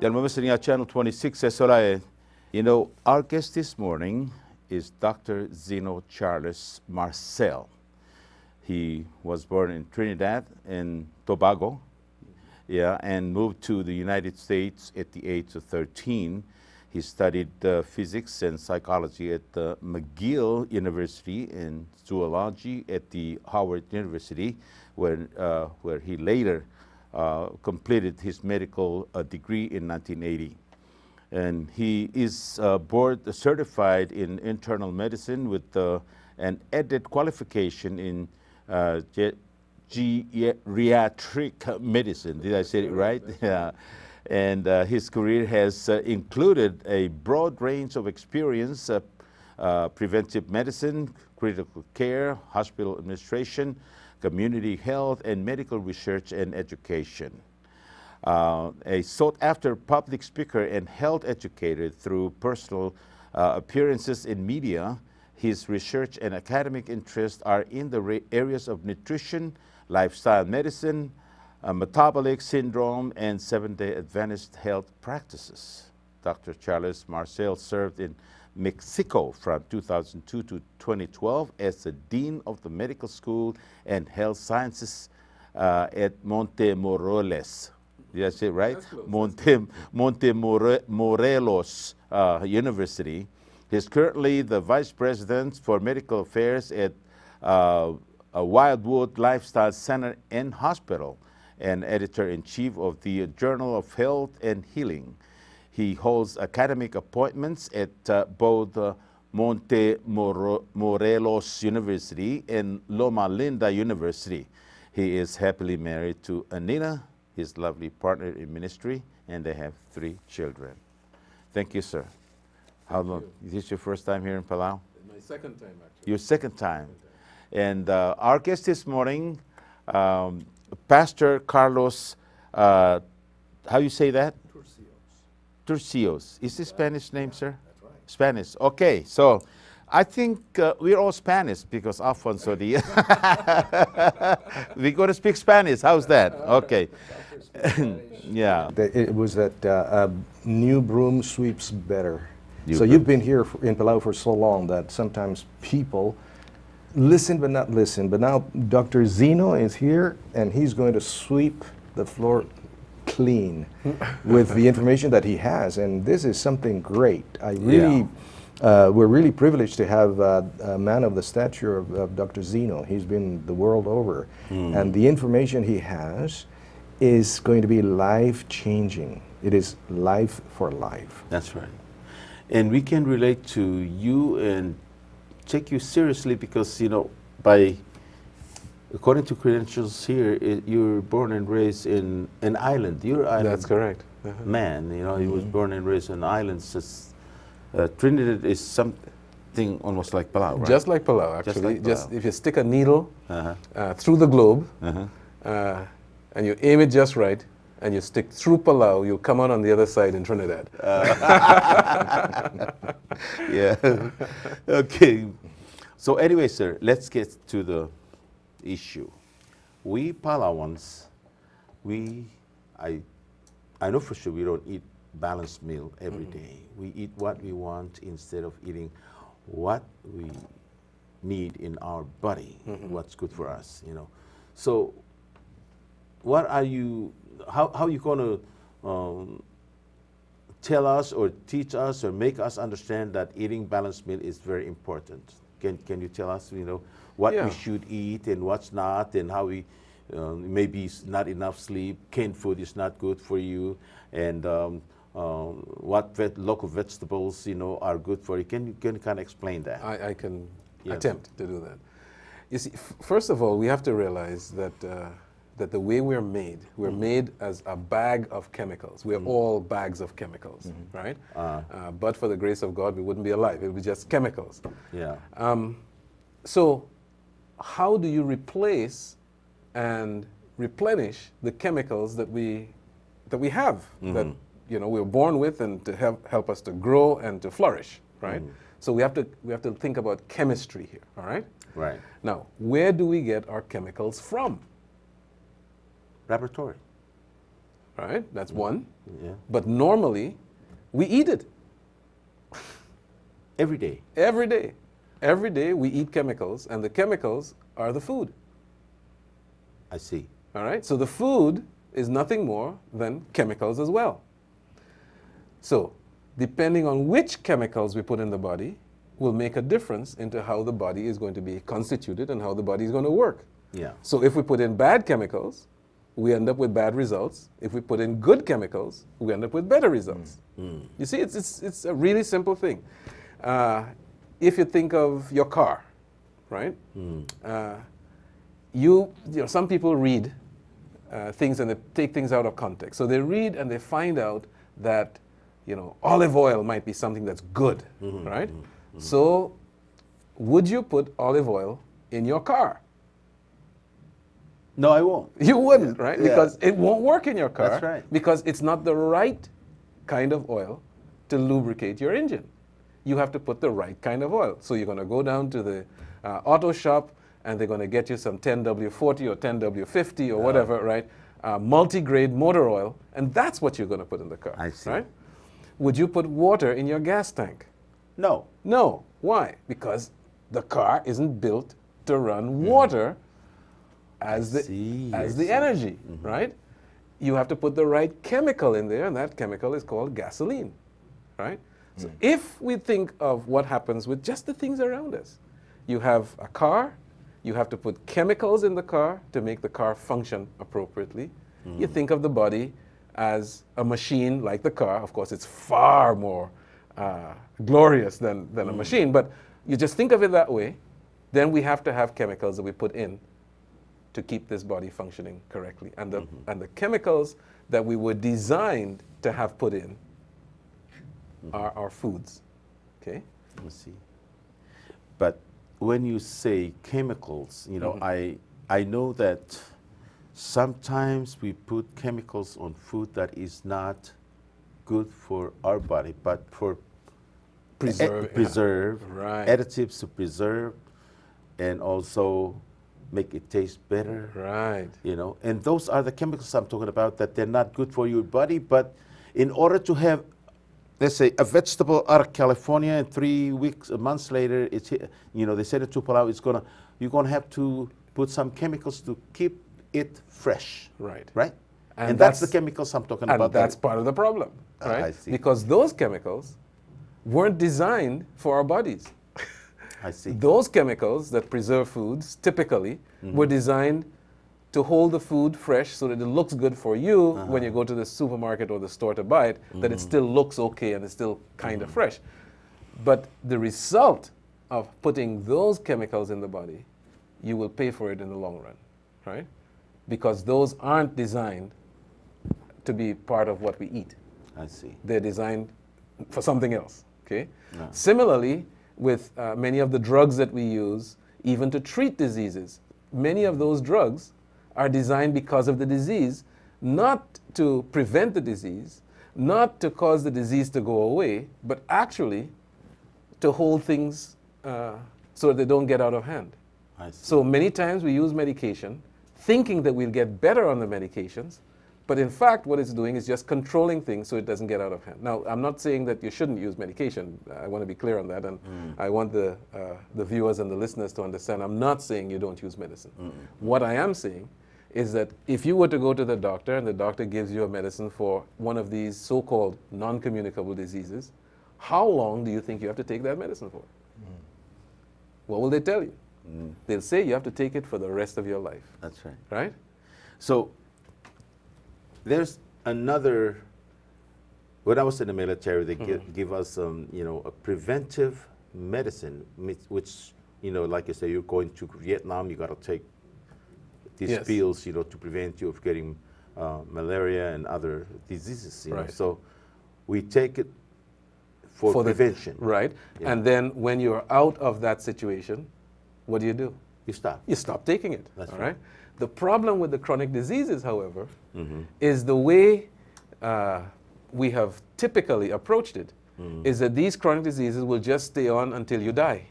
Dalmamesania Channel 26 Esolae. You know, our guest this morning is Dr. Zeno Charles-Marcel. He was born in Trinidad and Tobago, and moved to the United States at the age of 13. He studied physics and psychology at the McGill University and zoology at the Howard University, where he later completed his medical degree in 1980. And he is board certified in internal medicine with an added qualification in geriatric medicine. Did I say it right? Yeah. And his career has included a broad range of experience, preventive medicine, critical care, hospital administration, community health, and medical research and education. A sought-after public speaker and health educator through personal appearances in media, his research and academic interests are in the areas of nutrition, lifestyle medicine, metabolic syndrome, and Seventh-day Adventist health practices. Dr. Charles-Marcel served in Mexico from 2002 to 2012 as the Dean of the Medical School and Health Sciences at Montemorelos. Did I say it right? Montemorelos University. He's currently the Vice President for Medical Affairs at Wildwood Lifestyle Center and Hospital, and Editor-in-Chief of the Journal of Health and Healing. He holds academic appointments at both Montemorelos University and Loma Linda University. He is happily married to Anina, his lovely partner in ministry, and they have 3 children. Thank you, sir. How long? Is this your first time here in Palau? My second time, actually. Your second time. And our guest this morning, Pastor Carlos, how you say that? Turcios. Is this Spanish name, sir? That's right. Spanish. Okay, so I think we're all Spanish because Alfonso the we're going to speak Spanish. How's that? Okay. Yeah. It was that new broom sweeps better. New So broom. you've been here in Palau for so long that sometimes people listen but not listen. But now Dr. Zeno is here and he's going to sweep the floor clean with the information that he has. And this is something great. We're really privileged to have a man of the stature of Dr. Zeno. He's been the world over. And the information he has is going to be life-changing. It is life for life. That's right. And we can relate to you and take you seriously because, you know, according to credentials here, you're born and raised in an island. You're an island. That's correct. Man, you know, he was born and raised in islands. Trinidad is something almost like Palau, right? Just like Palau, actually. Just like Palau. If you stick a needle through the globe and you aim it just right, and you stick through Palau, you'll come out on the other side in Trinidad. Yeah. Okay. So anyway, sir, let's get to the issue. We Palauans, I know for sure we don't eat balanced meal every day. We eat what we want instead of eating what we need in our body, what's good for us, you know. So what are you, how are you going to tell us or teach us or make us understand that eating balanced meal is very important? Can you tell us, you know, what we should eat and what's not, and how we maybe not enough sleep, canned food is not good for you, and what local vegetables, you know, are good for you? Can you kind of explain that? I can attempt to do that. You see, first of all, we have to realize that that the way we're made as a bag of chemicals. We're all bags of chemicals, right? But for the grace of God, we wouldn't be alive. It would be just chemicals. Yeah. So how do you replace and replenish the chemicals that we have, that, you know, we're born with, and to help us to grow and to flourish, right? So we have to think about chemistry here, all right? Right. Now, where do we get our chemicals from? Laboratory. right? That's one. Yeah. But normally, we eat it. Every day. Every day. Every day we eat chemicals, and the chemicals are the food. I see. All right? So the food is nothing more than chemicals as well. So, depending on which chemicals we put in the body will make a difference into how the body is going to be constituted and how the body is going to work. Yeah. So if we put in bad chemicals, we end up with bad results. If we put in good chemicals, we end up with better results. You see, it's a really simple thing. If you think of your car, right? You know, some people read things and they take things out of context. So they read and they find out that, you know, olive oil might be something that's good, right? So would you put olive oil in your car? No, I won't. You wouldn't, right? Yeah. Because it won't work in your car. That's right. Because it's not the right kind of oil to lubricate your engine. You have to put the right kind of oil. So you're going to go down to the auto shop and they're going to get you some 10W40 or 10W50 or whatever, right? Multi-grade motor oil, and that's what you're going to put in the car. I see. Right? Would you put water in your gas tank? No. No. Why? Because the car isn't built to run water as the energy, right? You have to put the right chemical in there, and that chemical is called gasoline, right? So if we think of what happens with just the things around us, you have a car, you have to put chemicals in the car to make the car function appropriately. You think of the body as a machine like the car. Of course, it's far more glorious than a machine, but you just think of it that way. Then we have to have chemicals that we put in to keep this body functioning correctly. And the chemicals that we were designed to have put in are our foods, okay? Let's see. But when you say chemicals, you know, I know that sometimes we put chemicals on food that is not good for our body, but for preserve, Right. additives to preserve, and also make it taste better. Right. You know, and those are the chemicals I'm talking about, that they're not good for your body. But in order to have, let's say, a vegetable out of California, and 3 weeks, months later, it's, you know, they send it to Palau, you're gonna have to put some chemicals to keep it fresh. Right. Right. And And that's the chemicals I'm talking And about. that's part of the problem, right? I see. Because those chemicals weren't designed for our bodies. I see. Those chemicals that preserve foods typically were designed to hold the food fresh so that it looks good for you when you go to the supermarket or the store to buy it, that it still looks okay and it's still kind of fresh. But the result of putting those chemicals in the body, you will pay for it in the long run, right? Because those aren't designed to be part of what we eat. I see. They're designed for something else, okay? Similarly, with many of the drugs that we use, even to treat diseases, many of those drugs are designed because of the disease, not to prevent the disease, not to cause the disease to go away, but actually to hold things so that they don't get out of hand. I see. So many times we use medication thinking that we'll get better on the medications, but in fact what it's doing is just controlling things so it doesn't get out of hand. Now, I'm not saying that you shouldn't use medication. I want to be clear on that, and I want the viewers and the listeners to understand I'm not saying you don't use medicine. What I am saying is that if you were to go to the doctor and the doctor gives you a medicine for one of these so-called non-communicable diseases, how long do you think you have to take that medicine for? What will they tell you? They'll say you have to take it for the rest of your life. That's right. Right? So there's another. When I was in the military, they give us, you know, a preventive medicine, which, you know, like you say, you're going to Vietnam, you got to take these pills, you know, to prevent you of getting malaria and other diseases. You know? So we take it for prevention. Right. Yeah. And then when you're out of that situation, what do? You stop. You stop taking it. That's all right. The problem with the chronic diseases, however, is the way we have typically approached it is that these chronic diseases will just stay on until you die.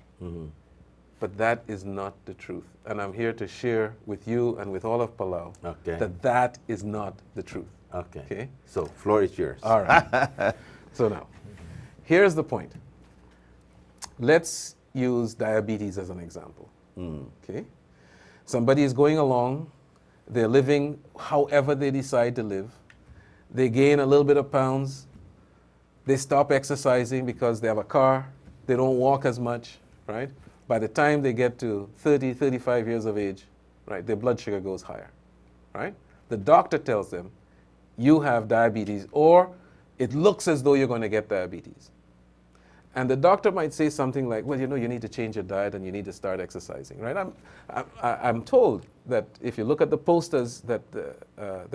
But that is not the truth. And I'm here to share with you and with all of Palau that that is not the truth. Okay. Okay. So, floor is yours. All right. So now, here's the point. Let's use diabetes as an example. Okay. Somebody is going along, they're living however they decide to live. They gain a little bit of pounds. They stop exercising because they have a car. They don't walk as much, right? By the time they get to 30, 35 years of age, right, their blood sugar goes higher, right? The doctor tells them, you have diabetes, or it looks as though you're going to get diabetes. And the doctor might say something like, well, you know, you need to change your diet and you need to start exercising, right? I'm told that if you look at the posters that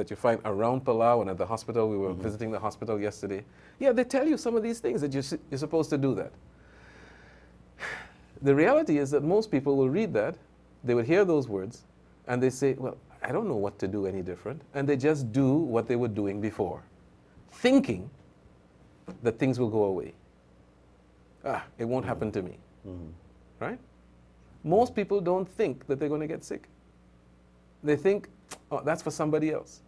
you find around Palau and at the hospital, we were visiting the hospital yesterday, yeah, they tell you some of these things that you're supposed to do that. The reality is that most people will read that, they would hear those words, and they say, well, I don't know what to do any different, and they just do what they were doing before, thinking that things will go away. It won't happen to me, right? Most people don't think that they're going to get sick. They think, oh, that's for somebody else.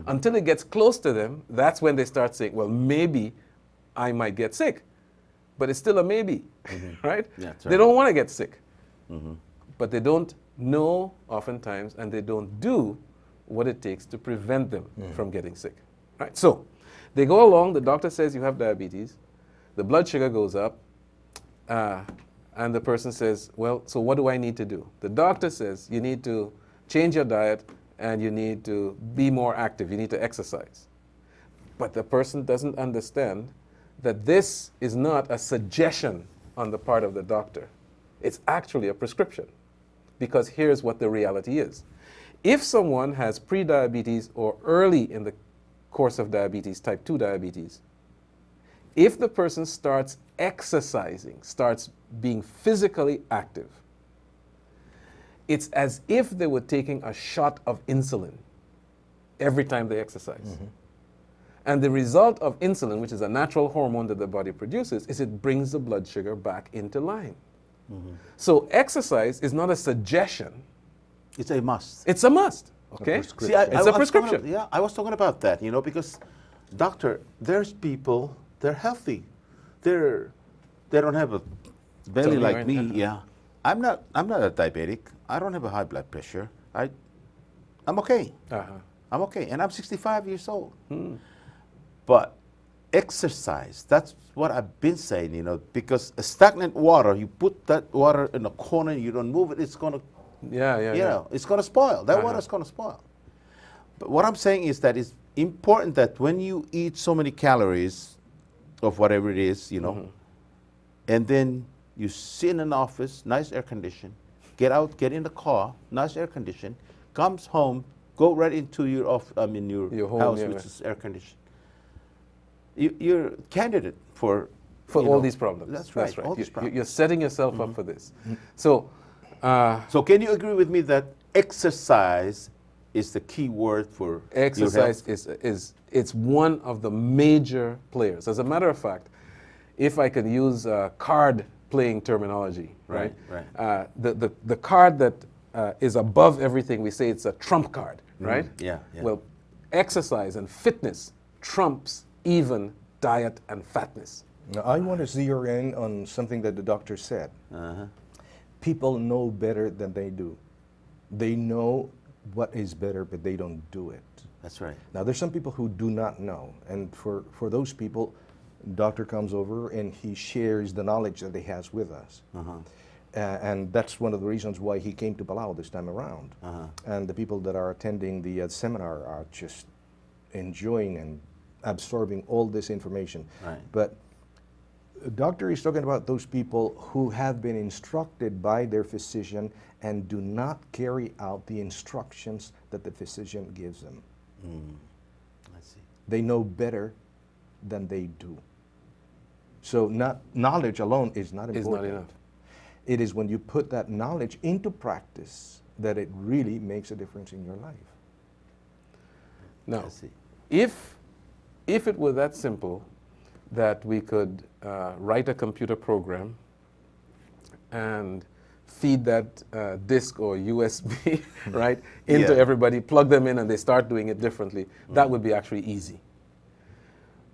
Until it gets close to them, that's when they start saying, well, maybe I might get sick. But it's still a maybe, right? Yeah, that's right? They don't want to get sick. But they don't know oftentimes, and they don't do what it takes to prevent them from getting sick, right? So they go along, the doctor says you have diabetes, the blood sugar goes up, and the person says, well, so what do I need to do? The doctor says you need to change your diet and you need to be more active, you need to exercise. But the person doesn't understand that this is not a suggestion on the part of the doctor. It's actually a prescription, because here's what the reality is. If someone has pre-diabetes or early in the course of diabetes, type 2 diabetes, if the person starts exercising, starts being physically active, it's as if they were taking a shot of insulin every time they exercise. And the result of insulin, which is a natural hormone that the body produces, is it brings the blood sugar back into line. So exercise is not a suggestion. It's a must. It's a must, okay? See, it's a prescription. Yeah, I was talking about that, you know, because, doctor, there's people, they're healthy. They don't have a belly like me, yeah. I'm not a diabetic. I don't have a high blood pressure. I'm okay. I'm okay, and I'm 65 years old. But exercise, that's what I've been saying, you know, because a stagnant water, you put that water in a corner, you don't move it, it's going to, it's going to spoil. That water's going to spoil. But what I'm saying is that it's important that when you eat so many calories of whatever it is, you know, and then you sit in an office, nice air condition, get out, get in the car, nice air condition, comes home, go right into your home, house, which is air conditioned. You're candidate for all these problems. That's right. All these problems. You're setting yourself up for this. So can you agree with me that exercise is the key word for exercise? It's one of the major players. As a matter of fact, if I could use card playing terminology, right? The card that is above everything, we say it's a trump card, right? Yeah. Well, exercise and fitness trumps even diet and fatness. Now, I want to zero in on something that the doctor said. People know better than they do. They know what is better, but they don't do it. That's right. Now, there's some people who do not know, and for those people, doctor comes over and he shares the knowledge that he has with us. And that's one of the reasons why he came to Palau this time around. And the people that are attending the seminar are just enjoying and absorbing all this information. But the doctor is talking about those people who have been instructed by their physician and do not carry out the instructions that the physician gives them. I see. They know better than they do. So knowledge alone is not important. It's not enough. It is when you put that knowledge into practice that it really makes a difference in your life. Now, if it were that simple that we could write a computer program and feed that disk or USB, right, into Yeah. everybody, plug them in, and they start doing it differently, that would be actually easy.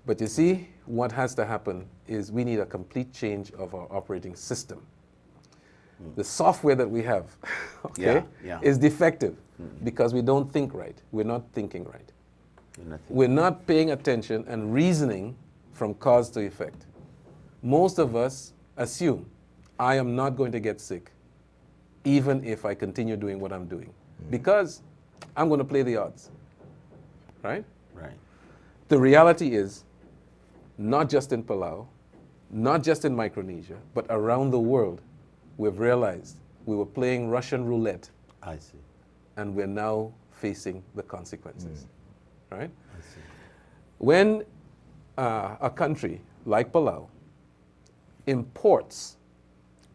But you see, what has to happen is we need a complete change of our operating system. The software that we have, okay, is defective because we don't think right. We're not thinking right. We're not paying attention and reasoning from cause to effect. Most of us assume, I am not going to get sick, even if I continue doing what I'm doing, because I'm going to play the odds, right? Right. The reality is, not just in Palau, not just in Micronesia, but around the world, we've realized we were playing Russian roulette. I see. And we're now facing the consequences, right? I see. When a country like Palau imports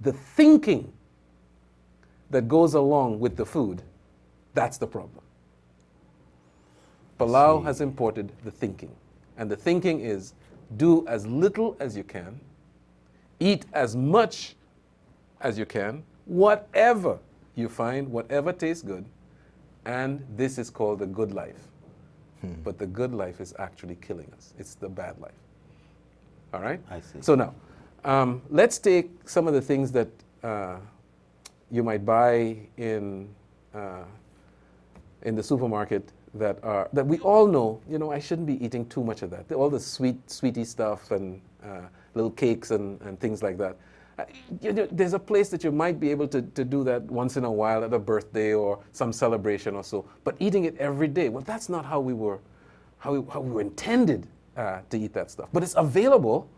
the thinking that goes along with the food, that's the problem. Palau has imported the thinking. And the thinking is, do as little as you can, eat as much as you can, whatever you find, whatever tastes good, and this is called the good life. But the good life is actually killing us. It's the bad life. All right? I see. So now, let's take some of the things that you might buy in the supermarket that we all know, you know, I shouldn't be eating too much of that. All the sweetie stuff and little cakes and things like that. You know, there's a place that you might be able to do that once in a while at a birthday or some celebration or so. But eating it every day, well, that's not how we were intended to eat that stuff. But it's available.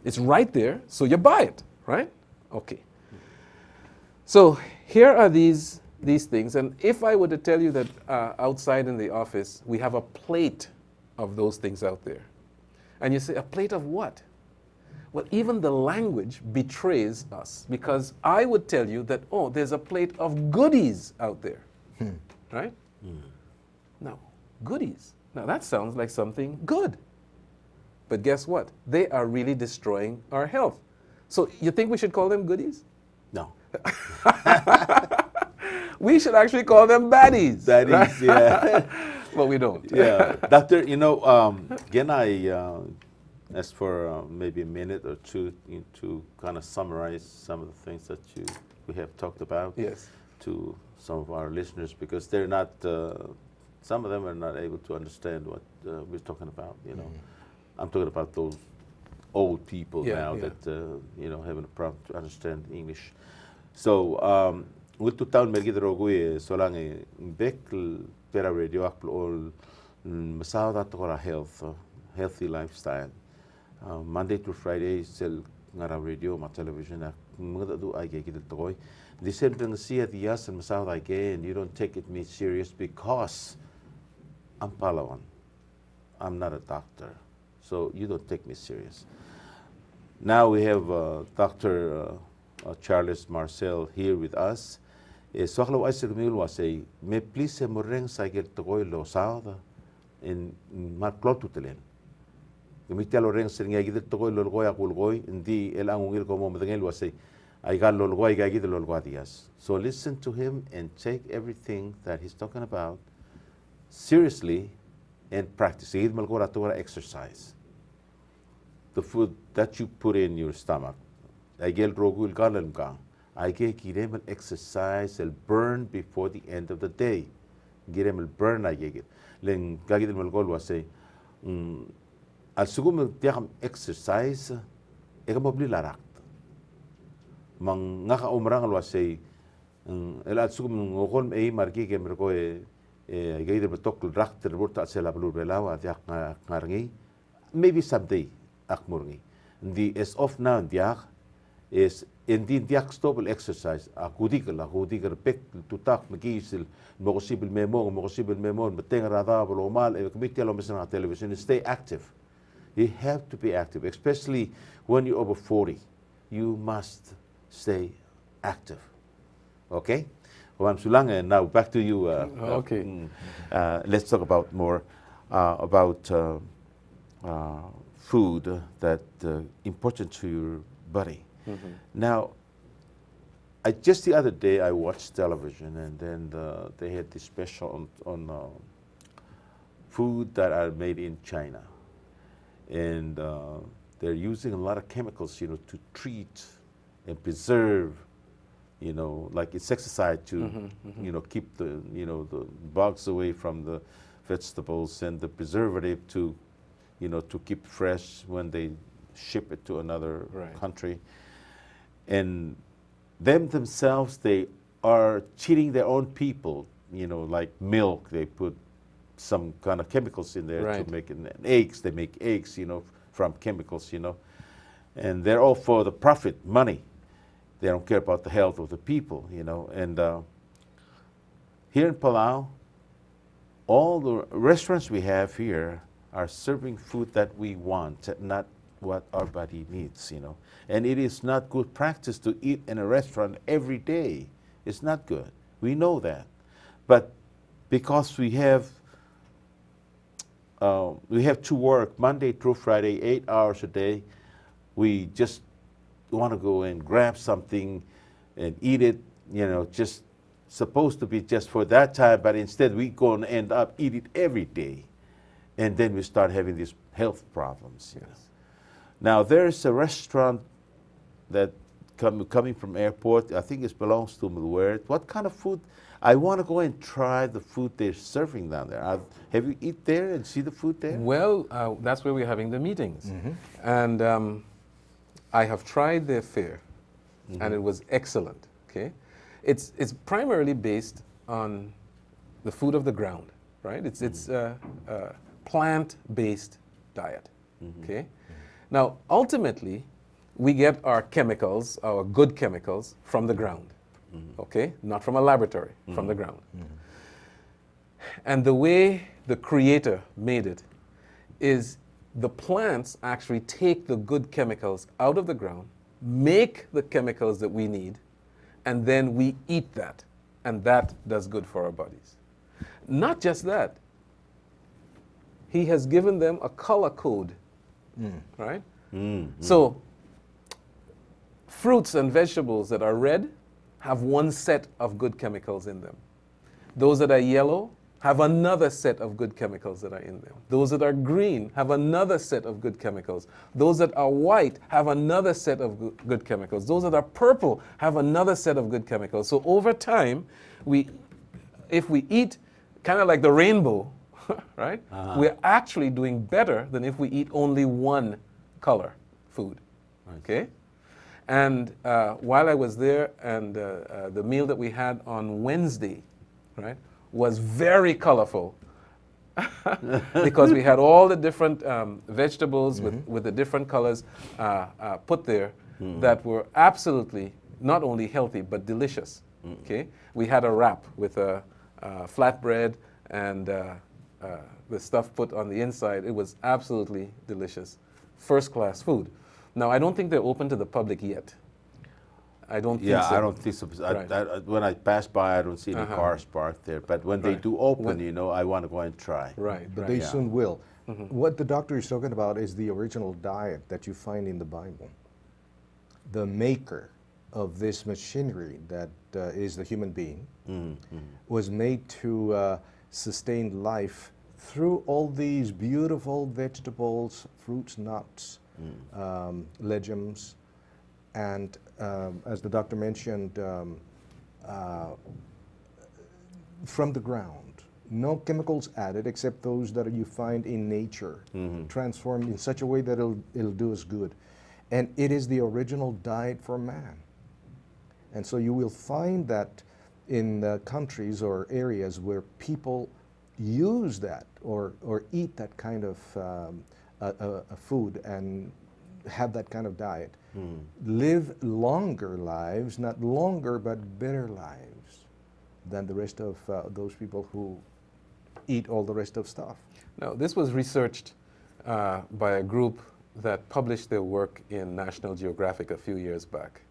It's right there, so you buy it, right? Okay. So here are these things, and if I were to tell you that outside in the office we have a plate of those things out there, and you say, a plate of what? Well, even the language betrays us, because I would tell you that, oh, there's a plate of goodies out there, right? Now, goodies. Now that sounds like something good. But guess what? They are really destroying our health. So you think we should call them goodies? No. We should actually call them baddies. Baddies, yeah. But we don't. Yeah. Doctor, you know, again, I ask for maybe a minute or two to kind of summarize some of the things that we have talked about. Yes. To some of our listeners, because they're not, some of them are not able to understand what we're talking about, you know. I'm talking about those old people now that, you know, having a problem to understand English. So, with to town mergid rogue so lang back pera radio all masada to our healthy lifestyle. Monday to Friday still ngara radio ma television na mga do ay gigit toy. The same thing see at yes and masada again, you don't take it me serious because I'm Palawan. I'm not a doctor. So you don't take me serious. Now we have Dr. Charles-Marcel here with us. So I will say, me please moreng cycle to go lo sauda in Marclotutelen. The Mitalo reng sing I get to go lo goya gulgoy, and the el angil como medengel was say, I got lo goy gagid lo guadias. So listen to him and take everything that he's talking about seriously and practice. Exercise. The food that you put in your stomach. I get rogul galalmga. I get girem exercise and burn before the end of the day. Girem burn I get. Len gagid malgol was say, al sugum diam exercise, egamobli larak. Mang ngaka umrang was say, el al sugum ngol e marki ke merko gaider betok rakter burta sela blur belawa diak ngarngi. Maybe someday akmurni. The as of now diak is indeed diak stop exercise. Akudigal pek tutak magisil mogosibil memon beteng rada bolomal e committee lo mesna television. Stay active. You have to be active, especially when you're over 40. You must stay active. Okay? Well, Sulang, now back to you. Okay. Let's talk about more about food that important to your body. Now, just the other day I watched television, and then they had this special on food that are made in China, and they're using a lot of chemicals, you know, to treat and preserve, you know, like insecticide to, you know, keep the, you know, the bugs away from the vegetables, and the preservative to, you know, to keep fresh when they ship it to another country. And them themselves, they are cheating their own people, you know, like milk, they put some kind of chemicals in there to make it. And eggs, they make eggs, you know, from chemicals, you know. And they're all for the profit, money. They don't care about the health of the people, you know. And here in Palau, all the restaurants we have here are serving food that we want, not what our body needs, you know. And it is not good practice to eat in a restaurant every day. It's not good. We know that. But because we have to work Monday through Friday, 8 hours a day, we just want to go and grab something and eat it, you know, just supposed to be just for that time, but instead we go and end up eating it every day. And then we start having these health problems. You know. Now there's a restaurant that coming from airport, I think it belongs to Mulwert. What kind of food? I want to go and try the food they're serving down there. Have you eat there and see the food there? Well, that's where we're having the meetings. And I have tried their fare, and it was excellent. Okay, it's primarily based on the food of the ground, right? It's a plant-based diet. Okay, now ultimately we get our chemicals, our good chemicals, from the ground. Okay, not from a laboratory, from the ground. And the way the Creator made it is the plants actually take the good chemicals out of the ground, make the chemicals that we need, and then we eat that. And that does good for our bodies. Not just that, He has given them a color code, right? So fruits and vegetables that are red have one set of good chemicals in them. Those that are yellow have another set of good chemicals that are in them. Those that are green have another set of good chemicals. Those that are white have another set of good chemicals. Those that are purple have another set of good chemicals. So over time, if we eat kind of like the rainbow, right, we're actually doing better than if we eat only one color food. Okay? And while I was there, and the meal that we had on Wednesday, right, was very colorful because we had all the different vegetables with the different colors put there that were absolutely not only healthy but delicious. Okay, we had a wrap with a flatbread and the stuff put on the inside. It was absolutely delicious, first-class food. Now, I don't think they're open to the public yet. I don't think so. I don't think so. When I pass by, I don't see any cars parked there. But when they do open, you know, I want to go and try. Right, but they soon will. What the doctor is talking about is the original diet that you find in the Bible. The maker of this machinery that is the human being was made to sustain life through all these beautiful vegetables, fruits, nuts, legumes, and as the doctor mentioned, from the ground. No chemicals added except those that you find in nature, transformed in such a way that it'll do us good. And it is the original diet for man. And so you will find that in countries or areas where people use that or eat that kind of food and have that kind of diet, live longer lives, not longer but better lives than the rest of those people who eat all the rest of stuff. Now, this was researched by a group that published their work in National Geographic a few years back.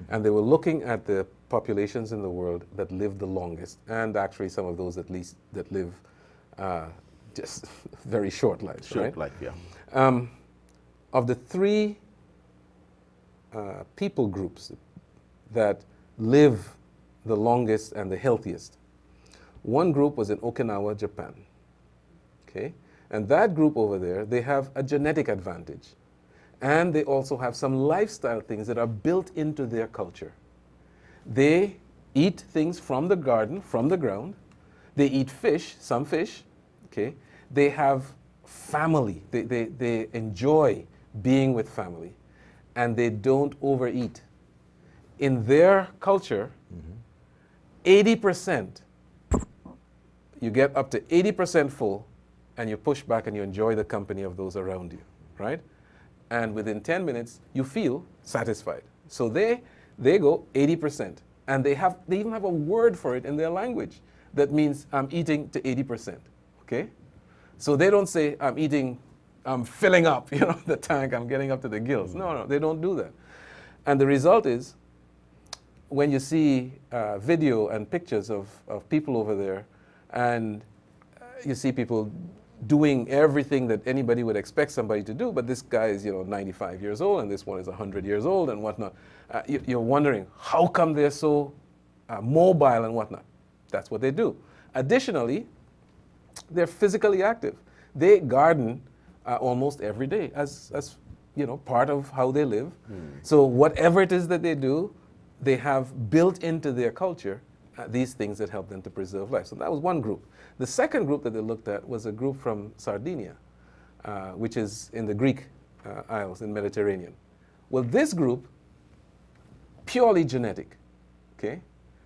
And they were looking at the populations in the world that live the longest, and actually some of those that live just very short lives. Short life, yeah. Of the three people groups that live the longest and the healthiest. One group was in Okinawa, Japan. Okay? And that group over there, they have a genetic advantage. And they also have some lifestyle things that are built into their culture. They eat things from the garden, from the ground. They eat fish, some fish. Okay? They have family. They enjoy being with family. And they don't overeat. In their culture, 80%, you get up to 80% full, and you push back and you enjoy the company of those around you, right? And within 10 minutes, you feel satisfied. So they go 80%. And they even have a word for it in their language that means I'm eating to 80%, okay? So they don't say I'm filling up, the tank, I'm getting up to the gills. No, they don't do that. And the result is, when you see video and pictures of people over there, and you see people doing everything that anybody would expect somebody to do, but this guy is 95 years old, and this one is 100 years old, and whatnot. You're wondering, how come they're so mobile and whatnot? That's what they do. Additionally, they're physically active. They garden almost every day as part of how they live. So whatever it is that they do, they have built into their culture these things that help them to preserve life. So that was one group. The second group that they looked at was a group from Sardinia, which is in the Greek Isles in Mediterranean. Well, this group, purely genetic, okay?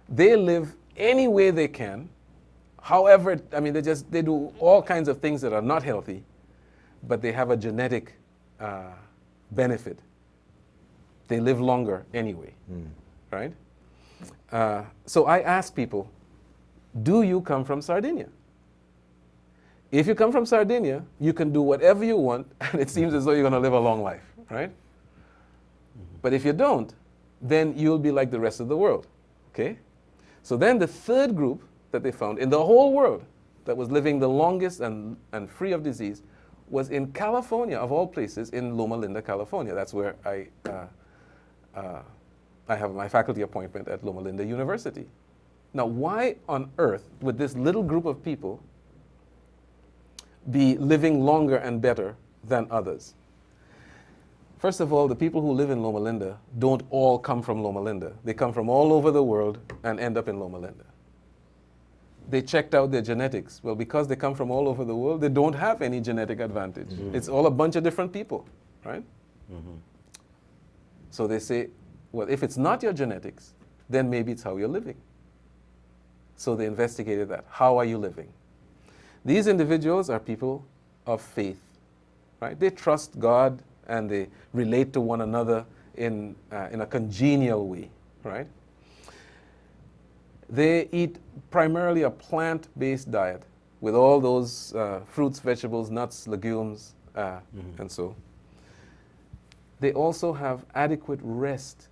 They live any way they can. However, they do all kinds of things that are not healthy, but they have a genetic benefit. They live longer anyway, right? So I ask people, do you come from Sardinia? If you come from Sardinia, you can do whatever you want, and it seems as though you're going to live a long life, right? But if you don't, then you'll be like the rest of the world, okay? So then the third group that they found in the whole world that was living the longest and free of disease was in California, of all places, in Loma Linda, California. That's where I have my faculty appointment at Loma Linda University. Now, why on earth would this little group of people be living longer and better than others? First of all, the people who live in Loma Linda don't all come from Loma Linda. They come from all over the world and end up in Loma Linda. They checked out their genetics. Well, because they come from all over the world, they don't have any genetic advantage. It's all a bunch of different people, right? So they say, well, if it's not your genetics, then maybe it's how you're living. So they investigated that. How are you living? These individuals are people of faith, right? They trust God and they relate to one another in a congenial way, right? They eat primarily a plant-based diet with all those fruits, vegetables, nuts, legumes, and so. They also have adequate rest.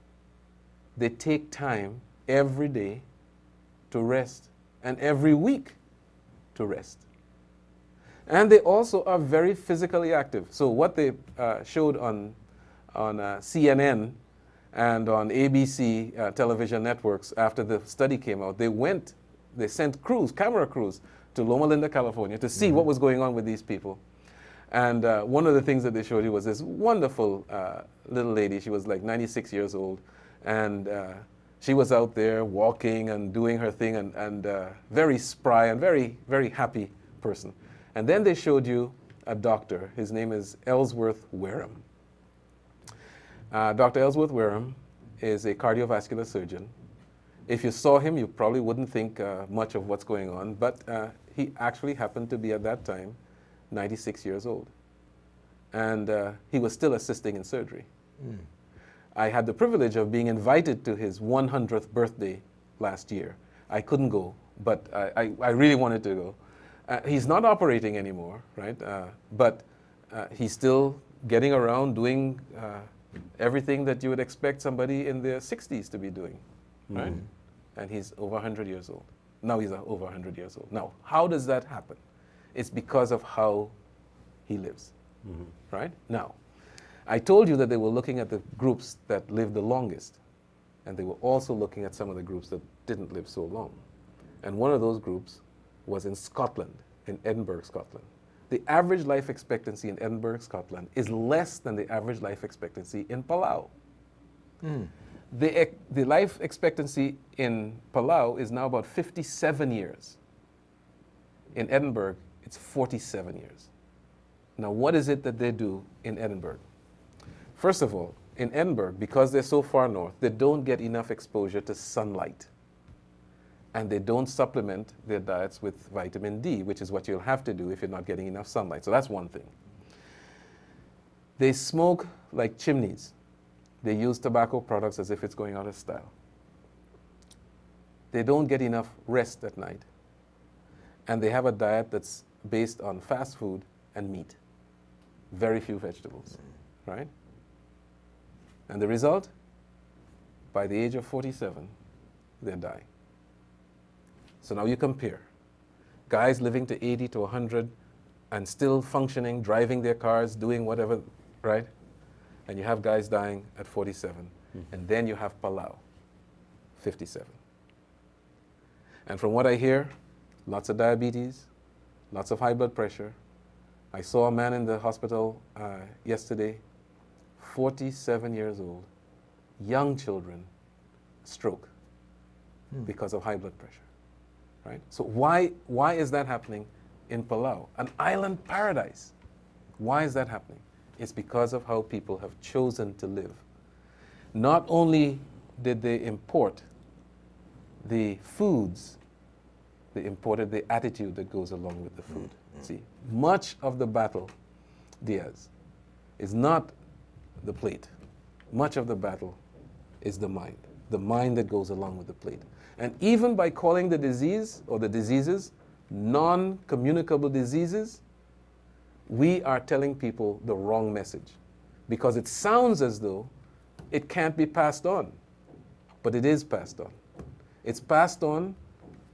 They take time every day to rest and every week to rest. And they also are very physically active. So what they showed on CNN and on ABC television networks after the study came out, they sent camera crews to Loma Linda, California to see what was going on with these people. And one of the things that they showed you was this wonderful little lady. She was like 96 years old. And she was out there walking and doing her thing and very spry and very, very happy person. And then they showed you a doctor. His name is Ellsworth Wareham. Dr. Ellsworth Wareham is a cardiovascular surgeon. If you saw him, you probably wouldn't think much of what's going on, but he actually happened to be at that time 96 years old. And he was still assisting in surgery. I had the privilege of being invited to his 100th birthday last year. I couldn't go, but I really wanted to go. He's not operating anymore, right? But he's still getting around doing everything that you would expect somebody in their 60s to be doing, right? And he's over 100 years old. Now he's over 100 years old. Now, how does that happen? It's because of how he lives, right? Now, I told you that they were looking at the groups that live the longest. and they were also looking at some of the groups that didn't live so long. And one of those groups was in Scotland, in Edinburgh, Scotland. The average life expectancy in Edinburgh, Scotland is less than the average life expectancy in Palau. The life expectancy in Palau is now about 57 years. In Edinburgh, it's 47 years. Now, what is it that they do in Edinburgh? First of all, in Edinburgh, because they're so far north, they don't get enough exposure to sunlight. And they don't supplement their diets with vitamin D, which is what you'll have to do if you're not getting enough sunlight. So that's one thing. They smoke like chimneys. They use tobacco products as if it's going out of style. They don't get enough rest at night. And they have a diet that's based on fast food and meat. Very few vegetables, right? And the result? By the age of 47, they're dying. So now you compare. Guys living to 80 to 100 and still functioning, driving their cars, doing whatever, right? And you have guys dying at 47. And then you have Palau, 57. And from what I hear, lots of diabetes, lots of high blood pressure. I saw a man in the hospital yesterday, 47 years old, young children, stroke because of high blood pressure. Right? So why is that happening in Palau, an island paradise? Why is that happening? It's because of how people have chosen to live. Not only did they import the foods, they imported the attitude that goes along with the food. See, much of the battle, Diaz, is not the plate. Much of the battle is the mind that goes along with the plate. And even by calling the disease or the diseases non-communicable diseases, we are telling people the wrong message, because it sounds as though it can't be passed on, but it is passed on. It's passed on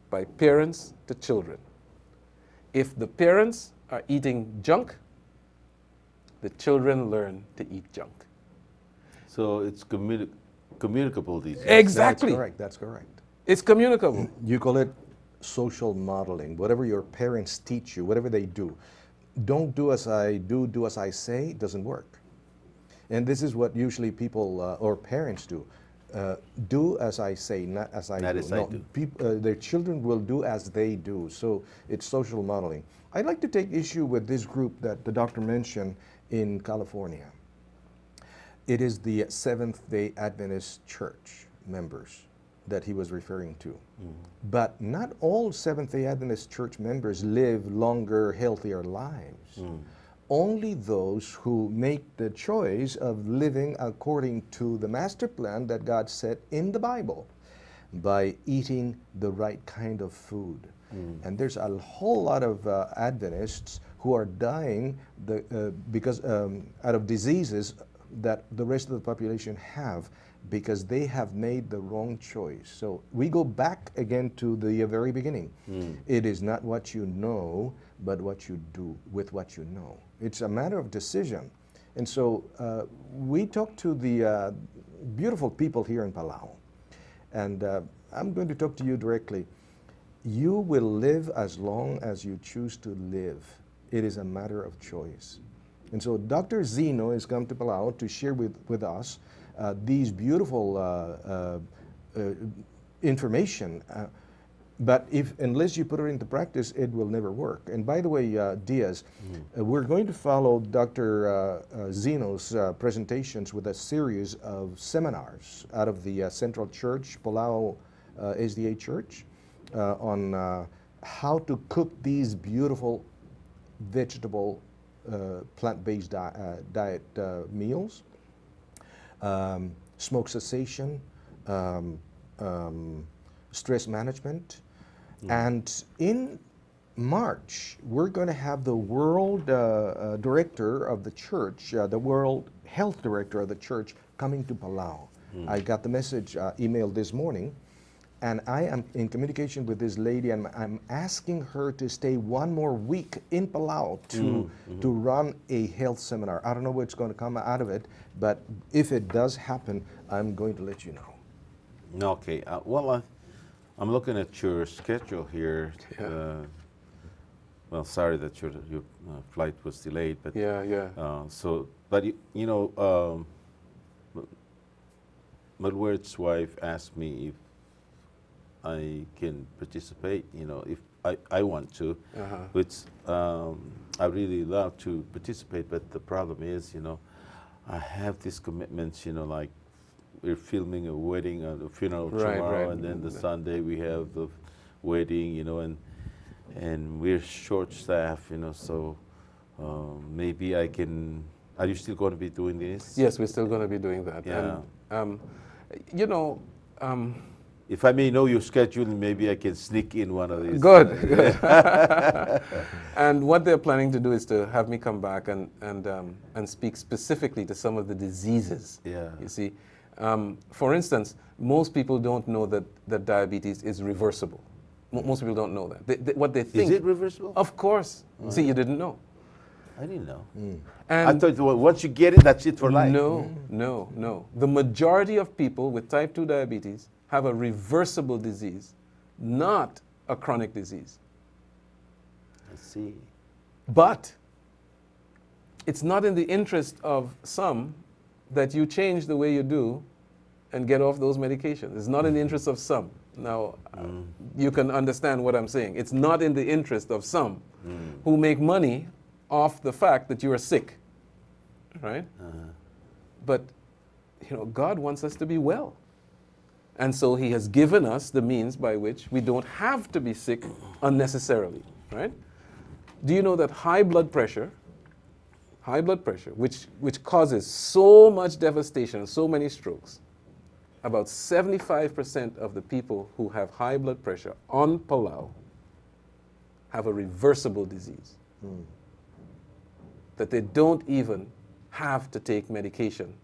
by parents to children. If the parents are eating junk, the children learn to eat junk. So it's communicable disease. Exactly. That's correct. That's correct. It's communicable. You call it social modeling. Whatever your parents teach you, whatever they do, don't do as I do, do as I say, doesn't work. And this is what usually people or parents do. Do as I say, not as I do. Their children will do as they do. So it's social modeling. I'd like to take issue with this group that the doctor mentioned in California. It is the Seventh-day Adventist Church members that he was referring to. But not all Seventh-day Adventist Church members live longer, healthier lives. Only those who make the choice of living according to the master plan that God set in the Bible by eating the right kind of food. And there's a whole lot of Adventists who are dying because out of diseases that the rest of the population have, because they have made the wrong choice. So we go back again to the very beginning. It is not what you know, but what you do with what you know. It's a matter of decision. And so we talked to the beautiful people here in Palau. And I'm going to talk to you directly. You will live as long as you choose to live. It is a matter of choice. And so Dr. Zeno has come to Palau to share with us these beautiful information. But unless you put it into practice, it will never work. And by the way, Diaz, we're going to follow Dr. Zeno's presentations with a series of seminars out of the Central Church, Palau SDA Church, on how to cook these beautiful vegetable plant-based diet meals, smoke cessation, stress management. And in March, we're going to have the world director of the church, the world health director of the church, coming to Palau. I got the message emailed this morning, and I am in communication with this lady, and I'm asking her to stay one more week in Palau to run a health seminar. I don't know what's going to come out of it, but if it does happen, I'm going to let you know. Okay. Well, I'm looking at your schedule here. Yeah. Well, sorry that your flight was delayed, but Yeah, yeah. But you know, Malward's wife asked me if I can participate. You know, if I want to, which I really love to participate. But the problem is, you know, I have these commitments. You know, like we're filming a wedding, a funeral tomorrow, and then the Sunday we have the wedding. You know, and we're short-staffed. You know, so maybe I can. Are you still going to be doing this? Yes, we're still going to be doing that. Yeah. And, you know. If I may know your schedule, maybe I can sneak in one of these. Good. And what they're planning to do is to have me come back and speak specifically to some of the diseases. Yeah. You see, for instance, most people don't know that diabetes is reversible. Most people don't know that. What they think. Is it reversible? Of course. See, you didn't know. I didn't know. And I thought once you get it, that's it for life. No. The majority of people with type 2 diabetes have a reversible disease, not a chronic disease. I see. But it's not in the interest of some that you change the way you do and get off those medications. It's not in the interest of some. Now, you can understand what I'm saying. It's not in the interest of some who make money off the fact that you are sick, right? But, you know, God wants us to be well. And so he has given us the means by which we don't have to be sick unnecessarily, right? Do you know that high blood pressure, which causes so much devastation, so many strokes, about 75% of the people who have high blood pressure on Palau have a reversible disease. That they don't even have to take medication.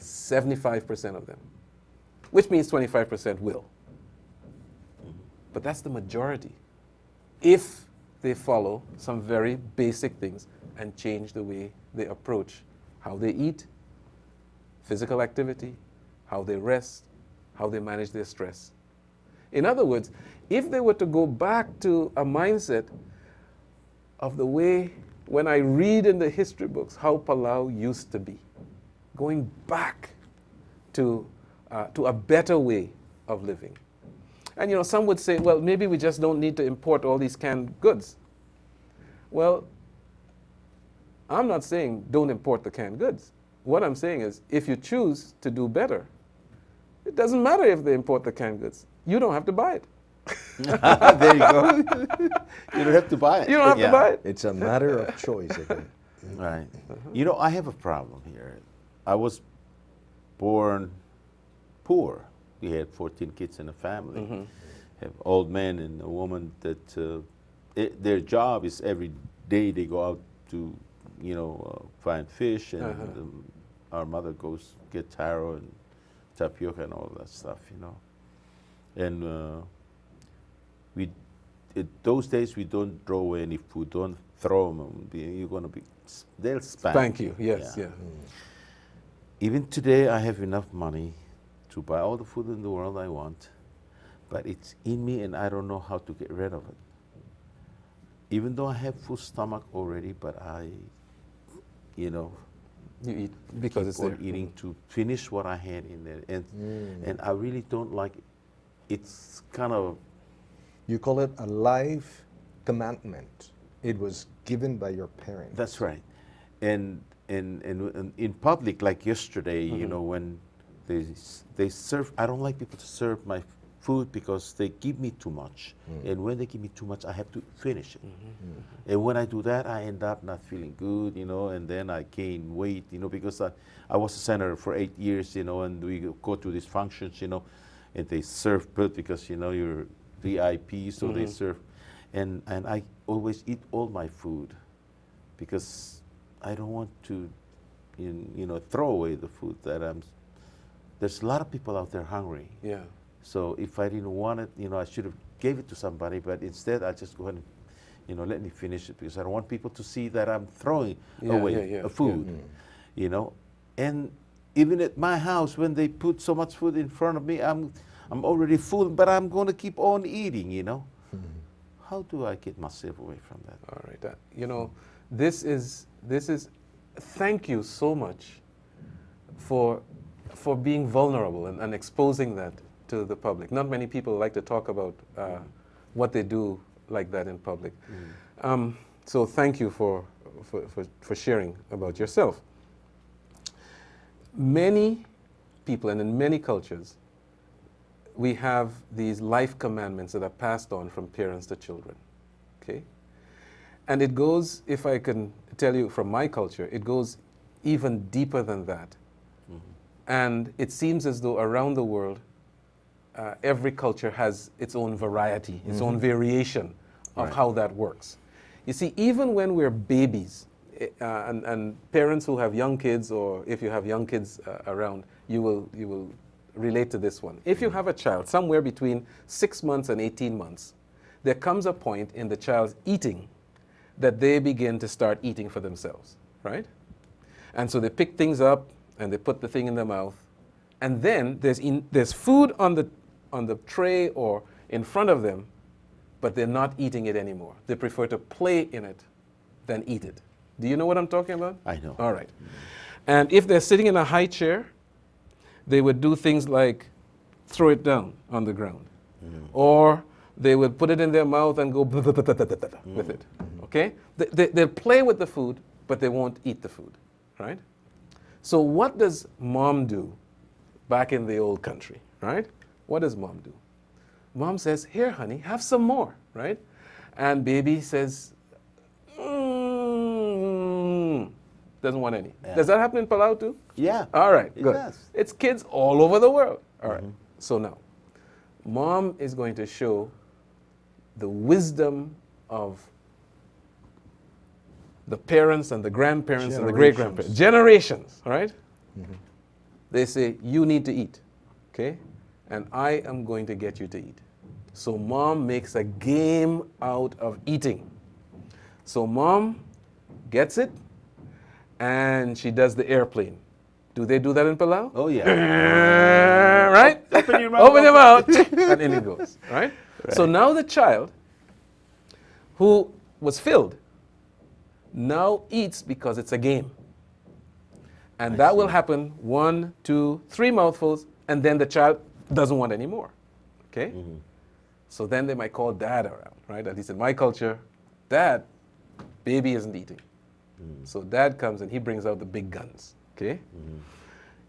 75% of them. Which means 25% will. But that's the majority. If they follow some very basic things and change the way they approach how they eat, physical activity, how they rest, how they manage their stress. In other words, if they were to go back to a mindset of the way, when I read in the history books how Palau used to be, going back to a better way of living. And you know, some would say, well, maybe we just don't need to import all these canned goods. Well, I'm not saying don't import the canned goods. What I'm saying is, if you choose to do better, it doesn't matter if they import the canned goods. You don't have to buy it. There you go. You don't have to buy it. You don't have to buy it. It's a matter of choice again. Right. You know, I have a problem here. I was born poor. We had 14 kids in a family. Have old men and a woman that their job is every day they go out to, you know, find fish, and our mother goes get taro and tapioca and all that stuff, you know. And those days we don't throw away any food. Don't throw them. You're gonna be. They'll Spank you. Yes. Yeah. Even today, I have enough money to buy all the food in the world I want, but it's in me and I don't know how to get rid of it. Even though I have full stomach already, but I, you know, you eat because it's there. Eating to finish what I had in there, and I really don't like it. It's kind of. You call it a life commandment. It was given by your parents. That's right, and in public, like yesterday, you know, when they serve. I don't like people to serve my food because they give me too much, and when they give me too much, I have to finish it. And when I do that, I end up not feeling good, you know, and then I gain weight, you know, because I was a senator for 8 years, you know, and we go to these functions, you know, and they serve food because, you know, you're VIP, so they serve, and I always eat all my food because I don't want to, you know, throw away the food that there's a lot of people out there hungry. Yeah. So if I didn't want it, you know, I should have gave it to somebody, but instead I just go ahead and, you know, let me finish it because I don't want people to see that I'm throwing away food, you know. And even at my house, when they put so much food in front of me, I'm already full, but I'm going to keep on eating, you know. How do I get myself away from that? All right. You know, this is, thank you so much for being vulnerable and exposing that to the public. Not many people like to talk about what they do like that in public. So thank you for sharing about yourself. Many people, and in many cultures, we have these life commandments that are passed on from parents to children, okay? And it goes, if I can tell you from my culture, it goes even deeper than that. And it seems as though around the world, every culture has its own variety, its own variation of how that works. You see, even when we're babies, and parents who have young kids, or if you have young kids around, you will relate to this one. If you have a child somewhere between 6 months and 18 months, there comes a point in the child's eating that they begin to start eating for themselves, right? And so they pick things up and they put the thing in their mouth, and then there's food on the tray or in front of them, but they're not eating it anymore. They prefer to play in it than eat it. Do you know what I'm talking about? I know. All right. And if they're sitting in a high chair, they would do things like throw it down on the ground. Or they would put it in their mouth and go with it. Okay? They'll play with the food, but they won't eat the food. Right? So what does mom do back in the old country? Right? What does mom do? Mom says, here, honey, have some more. Right? And baby says, doesn't want any. Yeah. Does that happen in Palau too? Yeah. All right, it good. Does. It's kids all over the world. All right. So now, mom is going to show the wisdom of the parents and the grandparents and the great-grandparents. Generations, all right? They say, you need to eat, okay? And I am going to get you to eat. So mom makes a game out of eating. So mom gets it, and she does the airplane. Do they do that in Palau? Oh, yeah. Right? Open your mouth. Open your mouth. And in it goes, right? So now the child who was filled now eats because it's a game. And that will happen 1, 2, 3 mouthfuls, and then the child doesn't want any more, okay? So then they might call dad around, right? At least in my culture, dad, baby isn't eating. So dad comes and he brings out the big guns, okay?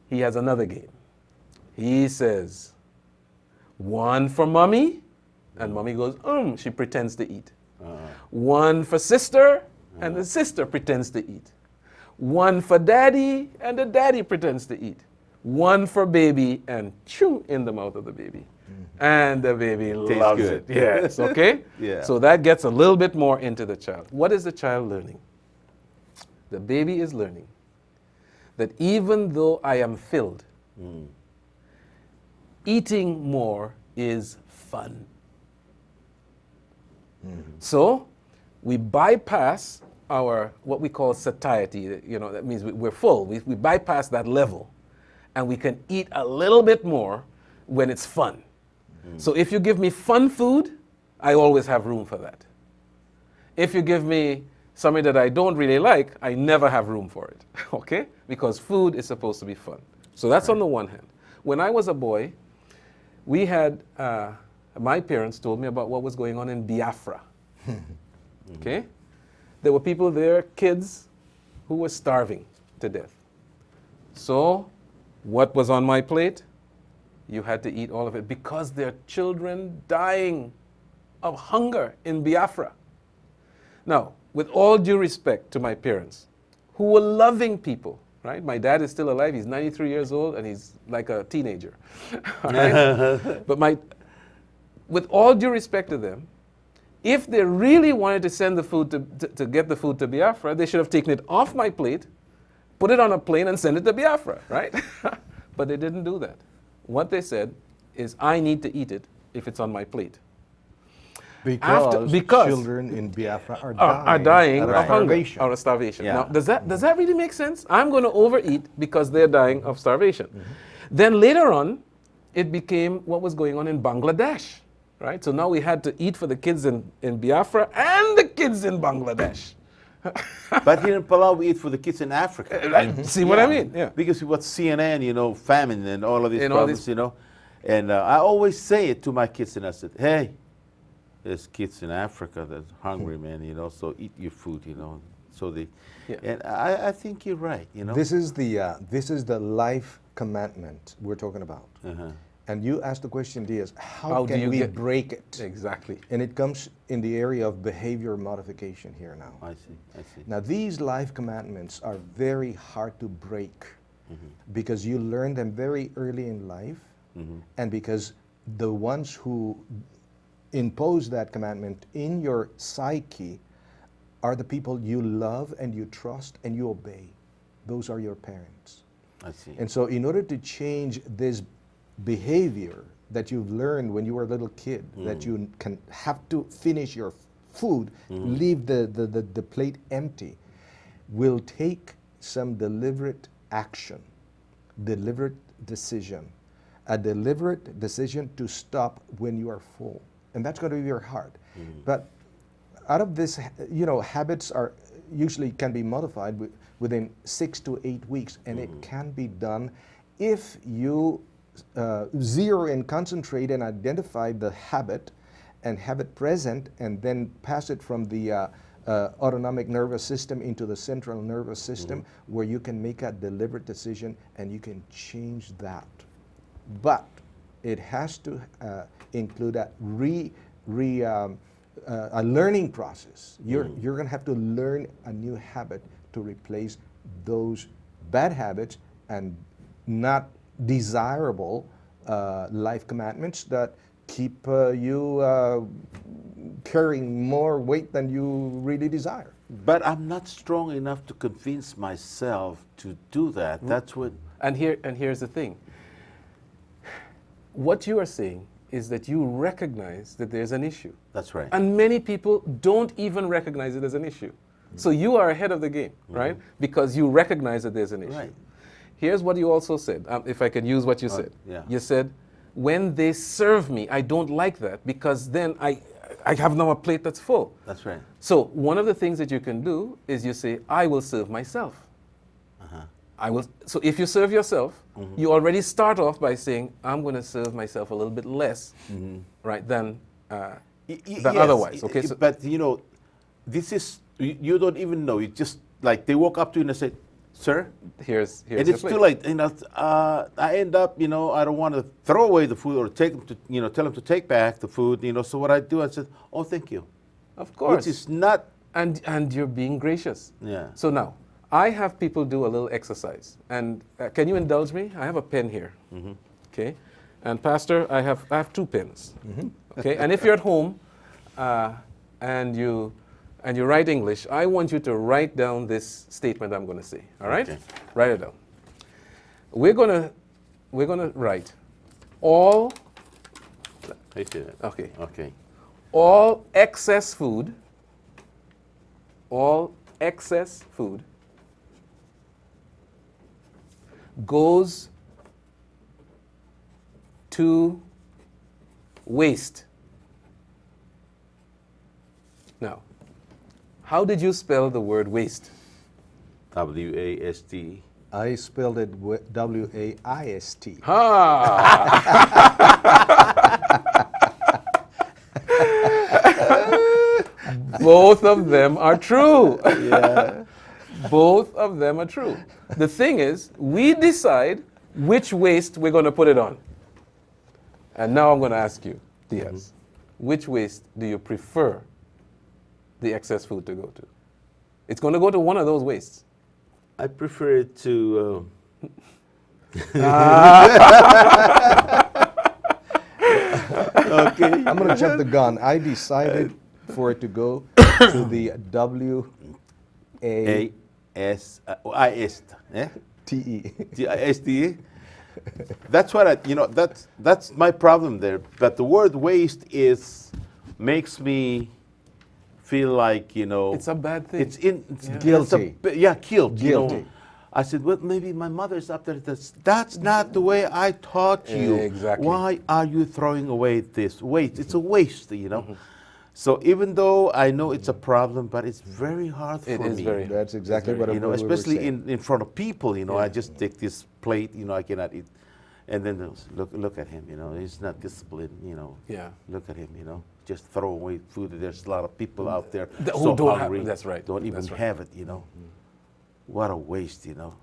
He has another game. He says, 1 for mommy, and mommy goes, she pretends to eat. 1 for sister, and the sister pretends to eat. 1 for daddy, and the daddy pretends to eat. 1 for baby, and chew in the mouth of the baby. And the baby loves it. Yes, okay? Yeah. So that gets a little bit more into the child. What is the child learning? The baby is learning that even though I am filled, eating more is fun. So we bypass our, what we call satiety. You know, that means we're full. We bypass that level, and we can eat a little bit more when it's fun. So if you give me fun food, I always have room for that. If you give me something that I don't really like, I never have room for it, okay? Because food is supposed to be fun. So that's on the one hand. When I was a boy, we had, my parents told me about what was going on in Biafra, okay? There were people there, kids, who were starving to death. So what was on my plate? You had to eat all of it because there are children dying of hunger in Biafra. Now, with all due respect to my parents, who were loving people, right? My dad is still alive. He's 93 years old, and he's like a teenager. Right? But with all due respect to them, if they really wanted to send the food to get the food to Biafra, they should have taken it off my plate, put it on a plane, and send it to Biafra, right? But they didn't do that. What they said is, I need to eat it if it's on my plate. Because children in Biafra are dying out of of hunger, starvation. out of starvation. Yeah. Now, does that really make sense? I'm going to overeat because they're dying of starvation. Then later on, it became what was going on in Bangladesh, right? So now we had to eat for the kids in Biafra and the kids in Bangladesh. But here in Palau, we eat for the kids in Africa. See what I mean? Yeah. Because what CNN, famine and all of these And all problems, these- And I always say it to my kids, and I said, hey, there's kids in Africa that's hungry, man, so eat your food, So Yeah. and I think you're right, This is the life commandment we're talking about. Uh-huh. And you asked the question, Diaz, How how do can you we get- break it? Exactly. And it comes in the area of behavior modification here now. I see. Now, these life commandments are very hard to break because you learn them very early in life, and because the ones who impose that commandment in your psyche are the people you love and you trust and you obey. Those are your parents. I see. And so, in order to change this behavior that you've learned when you were a little kid, that you can have to finish your food, leave the plate empty, will take some deliberate action, deliberate decision, a deliberate decision to stop when you are full. And that's going to be your heart. But out of this, habits are usually can be modified within 6 to 8 weeks, and it can be done if you zero and concentrate and identify the habit and have it present, and then pass it from the autonomic nervous system into the central nervous system, where you can make a deliberate decision and you can change that. But it has to include a a learning process. You're going to have to learn a new habit to replace those bad habits and not desirable life commandments that keep you carrying more weight than you really desire. But I'm not strong enough to convince myself to do that. That's what. And here's the thing. What you are saying is that you recognize that there's an issue. That's right. And many people don't even recognize it as an issue. So you are ahead of the game, right? Because you recognize that there's an issue. Right. Here's what you also said, if I can use what you said. yeah. You said, when they serve me, I don't like that, because then I have now a plate that's full. That's right. So one of the things that you can do is you say, I will serve myself. I will. So if you serve yourself, you already start off by saying, I'm going to serve myself a little bit less, right, than Yes, otherwise. Okay. So but this is you don't even know. You just like they walk up to you and they say, "Sir," here's and your it's plate. too late. I end up, I don't want to throw away the food or take them to, tell them to take back the food. So what I do, I said, "Oh, thank you," Of course. which is not. And you're being gracious. Yeah. So now, I have people do a little exercise. And can you indulge me? I have a pen here. Okay. And Pastor, I have 2 pens. Okay. And if you're at home and you write English, I want you to write down this statement I'm going to say. All right? Okay. Write it down. We're going to write all. I see that. Okay. Okay. All excess food goes to waste. Now, how did you spell the word waste? W-A-S-T. I spelled it W-A-I-S-T. Both of them are true. Yeah. Both of them are true. The thing is, we decide which waste we're going to put it on. And now I'm going to ask you, Diaz, which waste do you prefer the excess food to go to? It's going to go to one of those wastes. I prefer it to. Okay. I'm going to jump the gun. I decided for it to go to the W-A-I-S-T-E. T-I-S-T-E. That's what that's my problem there. But the word waste is makes me feel like, you know, It's a bad thing. It's in it's, Yeah. Guilty. guilt. You know. Guilty. I said, well, maybe my mother's up there. That's not the way I taught you. Exactly. Why are you throwing away this waste? It's a waste, you know. So even though I know it's a problem, but it's very hard for It me. is very That's exactly what You know, we were especially saying. in front of people, you know, I Yeah. just take this plate, you know, I cannot eat. And then they'll look at him, you know, he's not disciplined, you know. Yeah. Look at him, you know, just throw away food. There's a lot of people out there Who so don't have- hungry, that's right, don't even that's right. have it, you know. What a waste, you know.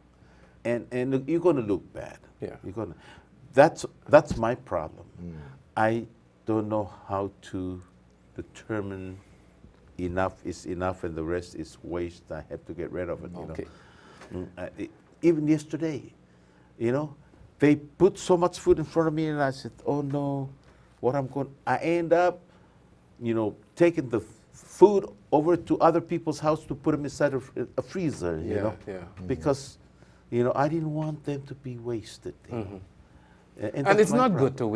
And you're going to look bad. Yeah. You're gonna. That's my problem. I don't know how to determine enough is enough and the rest is waste. I have to get rid of it. You Okay. know. Even yesterday, you know, they put so much food in front of me, and I said, "Oh no, what I'm going?" I end up, you know, taking the food over to other people's house to put them inside a freezer. You Yeah, know, yeah. because, you know, I didn't want them to be wasted. You know? And that's it's my not problem. good to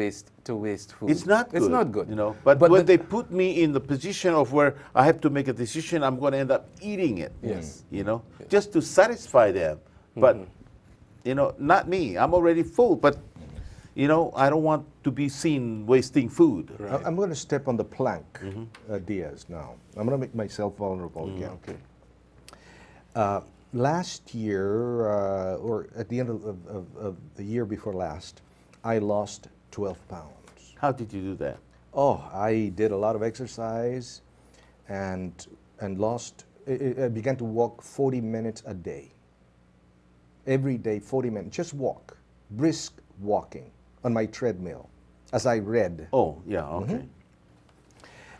waste food. It's not good. It's not good. You know, but when they put me in the position of where I have to make a decision, I'm going to end up eating it. Yes. You know, just to satisfy them. But, you know, not me. I'm already full. But, you know, I don't want to be seen wasting food. Right. I'm going to step on the plank, Diaz, now. I'm going to make myself vulnerable again. Okay. Last year, or at the end of the year before last, I lost 12 pounds. How did you do that? Oh, I did a lot of exercise and lost, I began to walk 40 minutes a day. Every day, 40 minutes, just walk, brisk walking on my treadmill as I read. Oh, yeah, okay.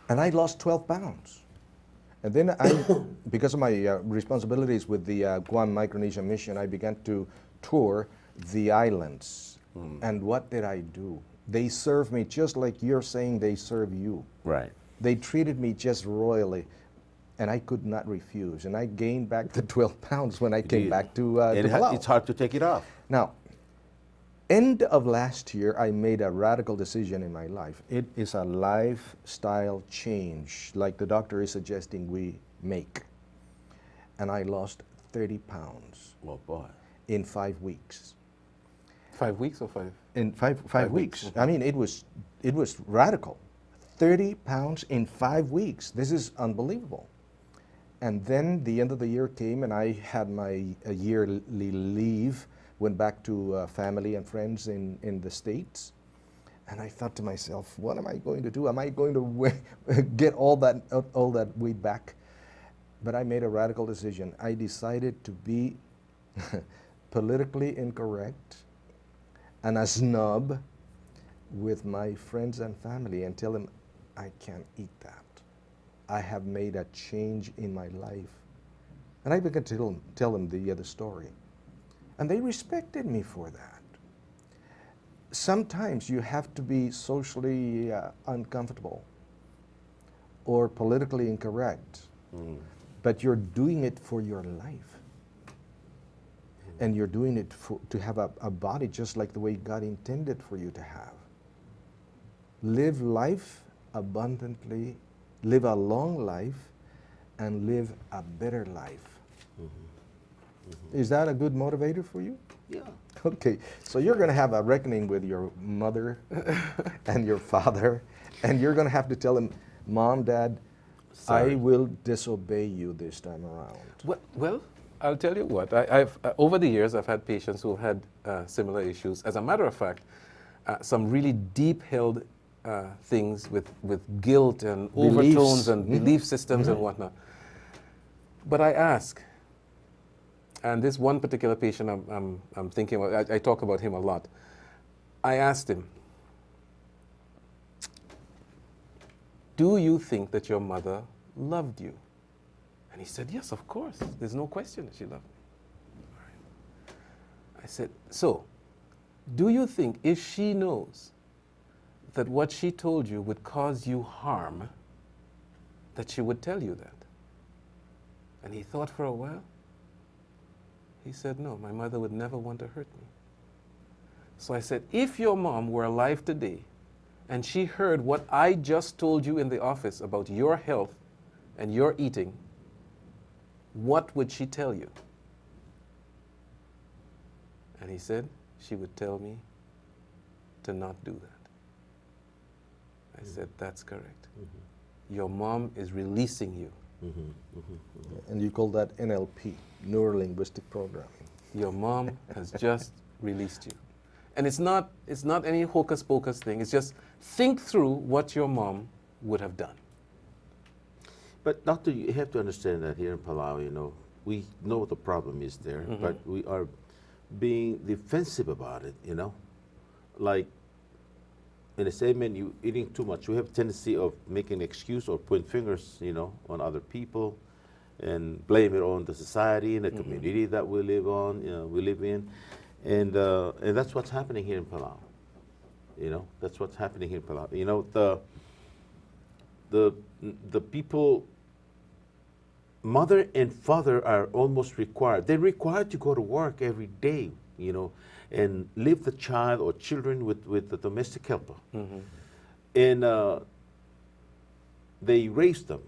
And I lost 12 pounds. And then because of my responsibilities with the Guam Micronesia mission, I began to tour the islands. And what did I do? They served me just like you're saying they serve you. Right. They treated me just royally, and I could not refuse. And I gained back the 12 pounds when I came did. back to And Palau. it's hard to take it off. Now, end of last year, I made a radical decision in my life. It is a lifestyle change, like the doctor is suggesting we make. And I lost 30 pounds Well, boy. in 5 weeks. 5 weeks or 5? In five weeks. weeks. I mean, it was radical. 30 pounds in 5 weeks. This is unbelievable. And then the end of the year came, and I had my yearly leave. Went back to family and friends in the States. And I thought to myself, what am I going to do? Am I going to get all that weight back? But I made a radical decision. I decided to be politically incorrect and a snob with my friends and family and tell them, I can't eat that. I have made a change in my life. And I began to tell them the other story. And they respected me for that. Sometimes you have to be socially uncomfortable or politically incorrect, but you're doing it for your life. And you're doing it to have a body just like the way God intended for you to have. Live life abundantly, live a long life, and live a better life. Is that a good motivator for you? Yeah. Okay, so you're going to have a reckoning with your mother and your father, and you're going to have to tell them, Mom, Dad, Sorry. I will disobey you this time around. Well, I'll tell you what. I've over the years, I've had patients who have had similar issues. As a matter of fact, some really deep-held things with guilt and Beliefs. overtones and belief systems and whatnot. But I ask, and this one particular patient I'm thinking about, I talk about him a lot. I asked him, do you think that your mother loved you? And he said, yes, of course. There's no question that she loved me. All right. I said, so, do you think if she knows that what she told you would cause you harm, that she would tell you that? And he thought for a while. He said, no, my mother would never want to hurt me. So I said, if your mom were alive today and she heard what I just told you in the office about your health and your eating, what would she tell you? And he said, she would tell me to not do that. I said, that's correct. Your mom is releasing you. And you call that NLP, Neuro-Linguistic Programming. Your mom has just released you. And it's not any hocus pocus thing. It's just think through what your mom would have done. But doctor, you have to understand that here in Palau, you know, we know the problem is there, but we are being defensive about it, you know. Like in a statement, you eating too much. We have a tendency of making an excuse or pointing fingers, you know, on other people and blame it on the society and the community that we live on, you know, we live in. And that's what's happening here in Palau. You know, that's what's happening here in Palau. You know, the people, mother and father are almost required. They're required to go to work every day, you know, and leave the child or children with the domestic helper. And they raise them.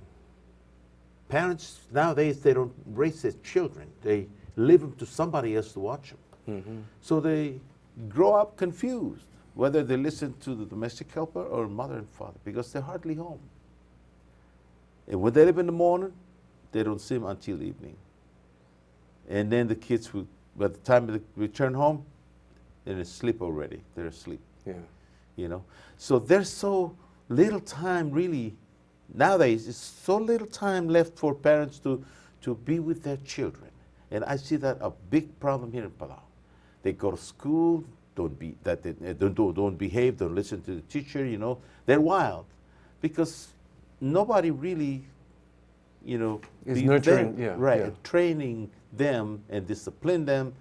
Parents nowadays, they don't raise their children. They leave them to somebody else to watch them. So they grow up confused, whether they listen to the domestic helper or mother and father, because they're hardly home. And when they leave in the morning, they don't see them until evening. And then the kids, will, by the time they return home, they're asleep already. They're asleep. Yeah. You know? So there's so little time really, nowadays, it's so little time left for parents to be with their children. And I see that a big problem here in Palau. They go to school, don't behave, don't listen to the teacher, you know. They're wild because nobody really, you know, is nurturing, training them and discipline them,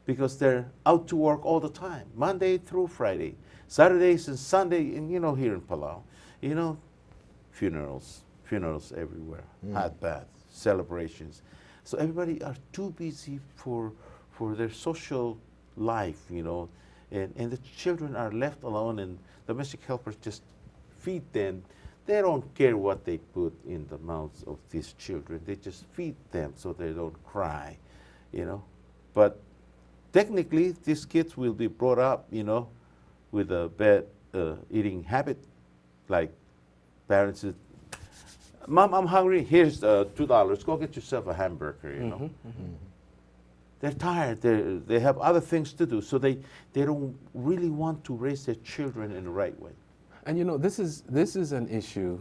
because they're out to work all the time, Monday through Friday, Saturdays and Sunday, and you know, here in Palau, you know, funerals everywhere, hot baths, celebrations. So everybody are too busy for their social life, you know, and the children are left alone, and domestic helpers just feed them. They don't care what they put in the mouths of these children. They just feed them so they don't cry, you know. But technically, these kids will be brought up, you know, with a bad eating habit, like parents say, Mom, I'm hungry. Here's $2. Go get yourself a hamburger, you know. They're tired. They have other things to do, so they don't really want to raise their children in the right way. And you know, this is an issue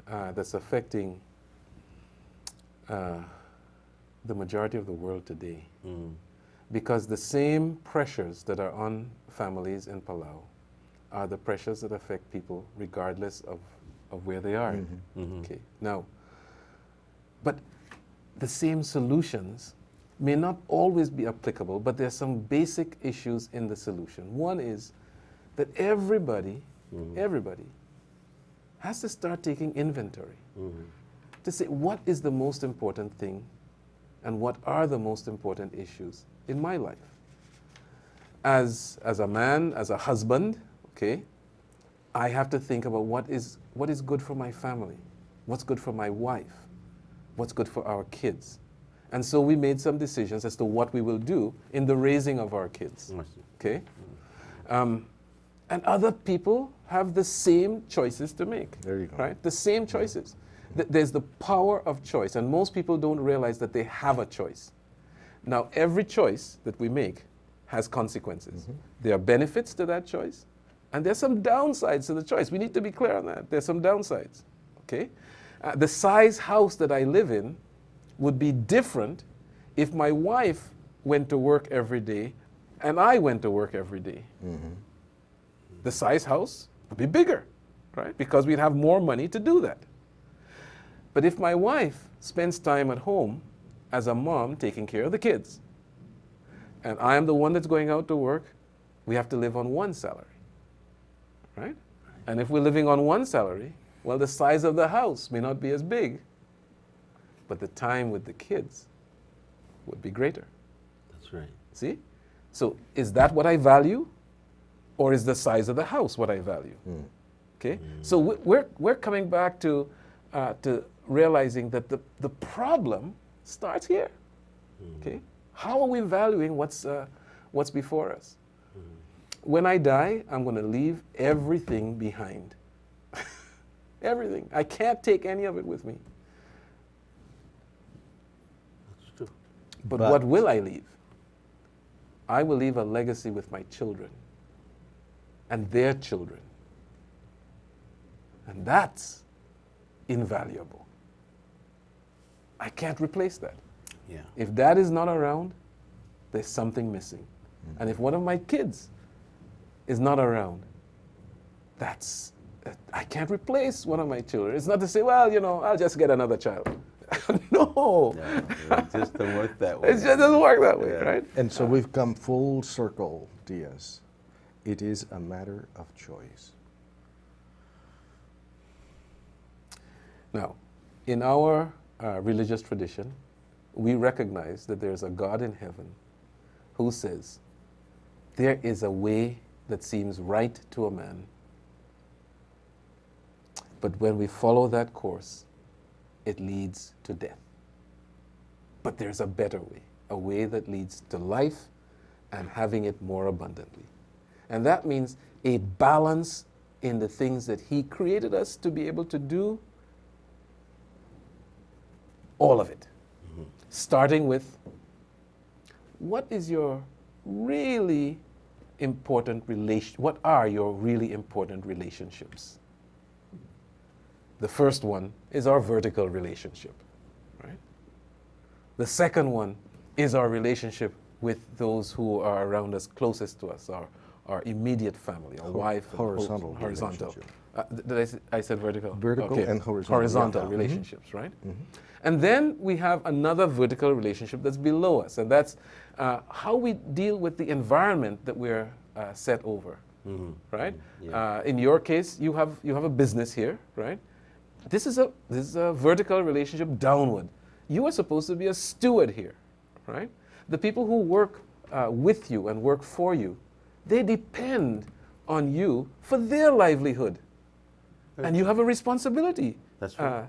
that's affecting the majority of the world today. Because the same pressures that are on families in Palau are the pressures that affect people regardless of where they are. Okay. Now, but the same solutions may not always be applicable, but there's some basic issues in the solution. One is that everybody has to start taking inventory to say, what is the most important thing and what are the most important issues in my life? As a man, as a husband, okay, I have to think about what is good for my family, what's good for my wife, what's good for our kids. And so we made some decisions as to what we will do in the raising of our kids. Okay? And other people have the same choices to make. There you go. Right? The same choices. There's the power of choice, and most people don't realize that they have a choice. Now, every choice that we make has consequences. There are benefits to that choice, and there's some downsides to the choice. We need to be clear on that. There's some downsides. Okay? The size house that I live in would be different if my wife went to work every day and I went to work every day. The size house would be bigger, right? Because we'd have more money to do that. But if my wife spends time at home as a mom taking care of the kids, and I am the one that's going out to work, we have to live on one salary, right? And if we're living on one salary, well, the size of the house may not be as big, but the time with the kids would be greater. That's right. See? So is that what I value? Or is the size of the house what I value? Okay? So we're coming back to realizing that the problem starts here. Okay? How are we valuing what's before us? When I die, I'm going to leave everything behind. Everything. I can't take any of it with me. That's true. But what will I leave? I will leave a legacy with my children and their children. And that's invaluable. I can't replace that. Yeah. If that is not around, there's something missing. And if one of my kids is not around, I can't replace one of my children. It's not to say, well, I'll just get another child. No. It just doesn't work that way. It just doesn't work that way, right? And so we've come full circle, Diaz. It is a matter of choice. Now, in our religious tradition, we recognize that there's a God in heaven who says, there is a way that seems right to a man, but when we follow that course, it leads to death. But there's a better way, a way that leads to life and having it more abundantly. And that means a balance in the things that He created us to be able to do, all of it. Starting with, what is your really important what are your really important relationships? The first one is our vertical relationship, right? The second one is our relationship with those who are around us, closest to us, our immediate family, our wife, horizontal horizontal. relationship. I said vertical? Vertical Okay. and horizontal. Horizontal Yeah. relationships, right? And then we have another vertical relationship that's below us, and that's how we deal with the environment that we're set over, right? Yeah. In your case, you have a business here, right? This is a vertical relationship downward. You are supposed to be a steward here, right? The people who work with you and work for you, they depend on you for their livelihood. And you have a responsibility That's right.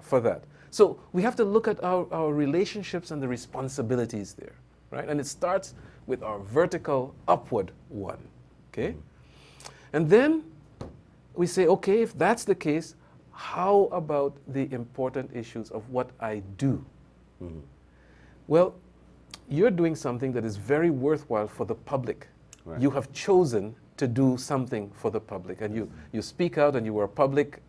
for that. So we have to look at our relationships and the responsibilities there, right? And it starts with our vertical upward one, okay? And then we say, okay, if that's the case, how about the important issues of what I do? Well, you're doing something that is very worthwhile for the public. Right. You have chosen to do something for the public, and you speak out, and you were a public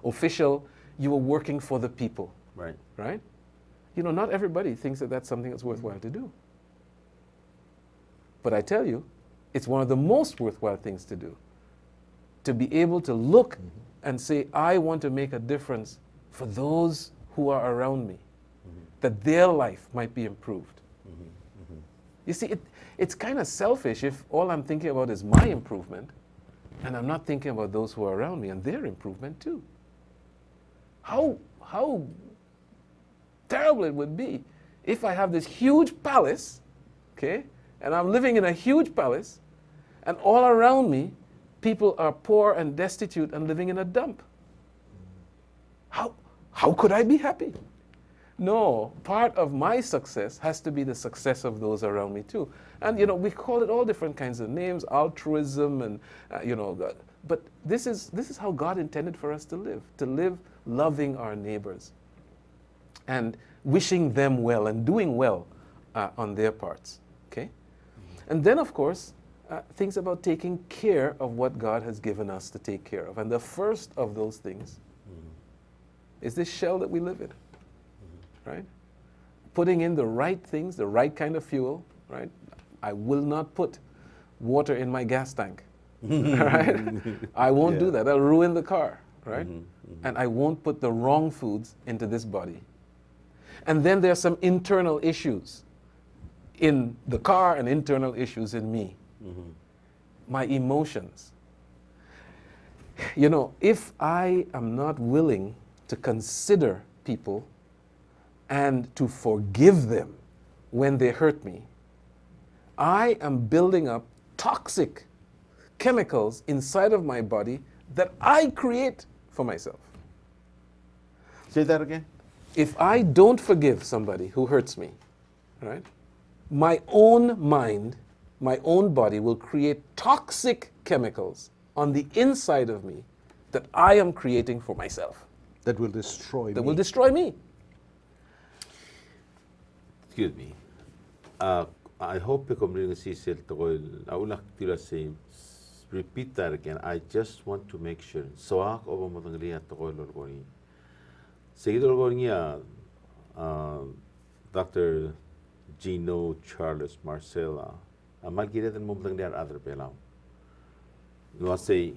official. You were working for the people, Right. right? Not everybody thinks that that's something that's worthwhile to do. But I tell you, it's one of the most worthwhile things to do. To be able to look and say, I want to make a difference for those who are around me, that their life might be improved. You see, it's kind of selfish if all I'm thinking about is my improvement, and I'm not thinking about those who are around me and their improvement too. How terrible it would be if I have this huge palace, okay, and I'm living in a huge palace, and all around me, people are poor and destitute and living in a dump. How could I be happy? No, part of my success has to be the success of those around me too. And we call it all different kinds of names, altruism, and but this is how God intended for us to live loving our neighbors and wishing them well and doing well on their parts. Okay, and then of course things about taking care of what God has given us to take care of, and the first of those things is this shell that we live in. Right? Putting in the right things, the right kind of fuel, right? I will not put water in my gas tank, right? I won't do that. I'll ruin the car, right? And I won't put the wrong foods into this body. And then there are some internal issues in the car and internal issues in me. My emotions. If I am not willing to consider people and to forgive them when they hurt me, I am building up toxic chemicals inside of my body that I create for myself. Say that again. If I don't forgive somebody who hurts me, right, my own mind, my own body will create toxic chemicals on the inside of me that I am creating for myself. That will destroy That me. will destroy me. Excuse me. I hope you can bring I would like to repeat that again. I just want to make sure. Soak over Modanglia to oil or Seguido Gornia, Dr. Zeno Charles-Marcel, a malgire del Modanglia other below. No, I say,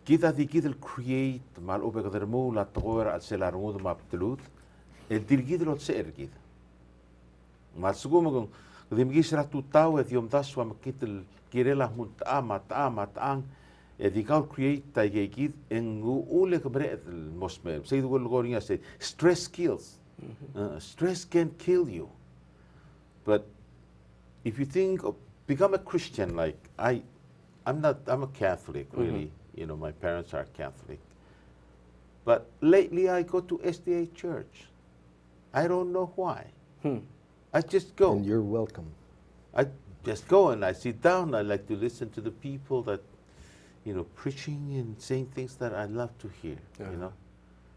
kita di kita create mal ubeka der mo la toer at selarmo map telut, el dirgidro se ergid. Masugum dim gisra tu tau et yom das wam kitel kirela hunt amat ang edikal create ta gegid en ule gebre mosme. Say the word going say stress kills. Stress can kill you. But if you think of become a Christian, like I'm a Catholic, really. You know, my parents are Catholic. But lately I go to SDA church. I don't know why. I just go. And you're welcome. I just go and I sit down. I like to listen to the people that, you know, preaching and saying things that I love to hear, you know.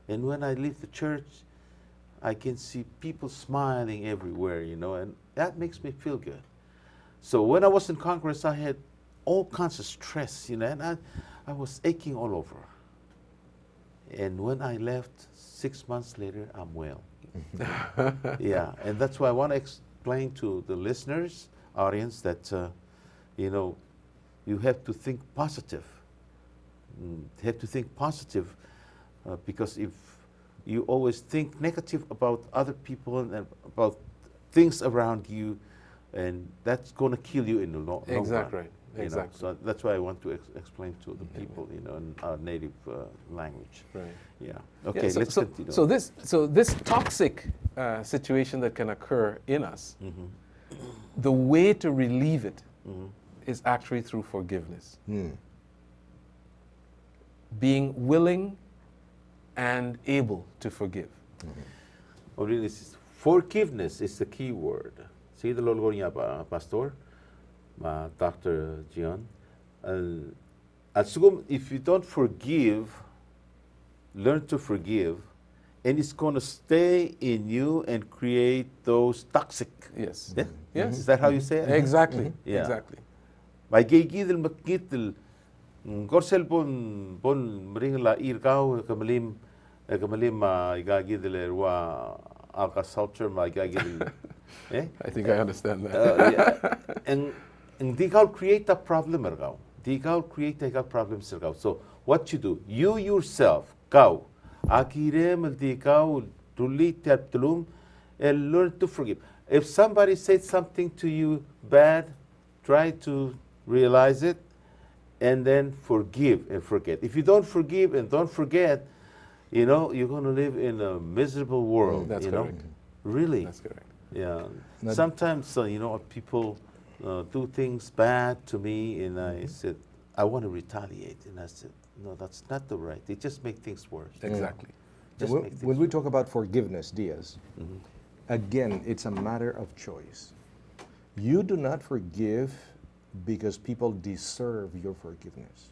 And when I leave the church, I can see people smiling everywhere, you know, and that makes me feel good. So when I was in Congress, I had all kinds of stress, you know, and I was aching all over. And when I left, 6 months later, I'm well. Yeah, and that's why I want to explain to the listeners, audience, that, you know, you have to think positive. You have to think positive because if you always think negative about other people and about things around you, and that's going to kill you in the long run. Exactly. Exactly. So that's why I want to explain to the people, you know, in our native language. Right. Yeah. Okay. Yeah, Let's continue. So this toxic situation that can occur in us, the way to relieve it is actually through forgiveness. Being willing and able to forgive. Forgiveness is the key word. See the Lord Pastor, Dr. Gian. If you don't forgive, learn to forgive, and it's going to stay in you and create those toxic. Yes. Yeah? Yes. Is that how you say it? Exactly. Yeah. Exactly. May gigidel makidel gorsel bon ring la irgao kamalim igagidel erwa agriculture ma igagidel. I think I understand that. Yeah. And digal create a problem ergao. Digal create a problem ergao. So what you do, you yourself go akirem digal tuli tertlum and learn to forgive. If somebody said something to you bad, try to realize it, and then forgive and forget. If you don't forgive and don't forget, you know, you're going to live in a miserable world. That's you correct. know? Really. That's correct. Yeah. Sometimes, you know, people do things bad to me, and I said, I want to retaliate. And I said, no, that's not the right. They just make things worse. Exactly. Just make things When we talk about forgiveness, Diaz, again, it's a matter of choice. You do not forgive because people deserve your forgiveness.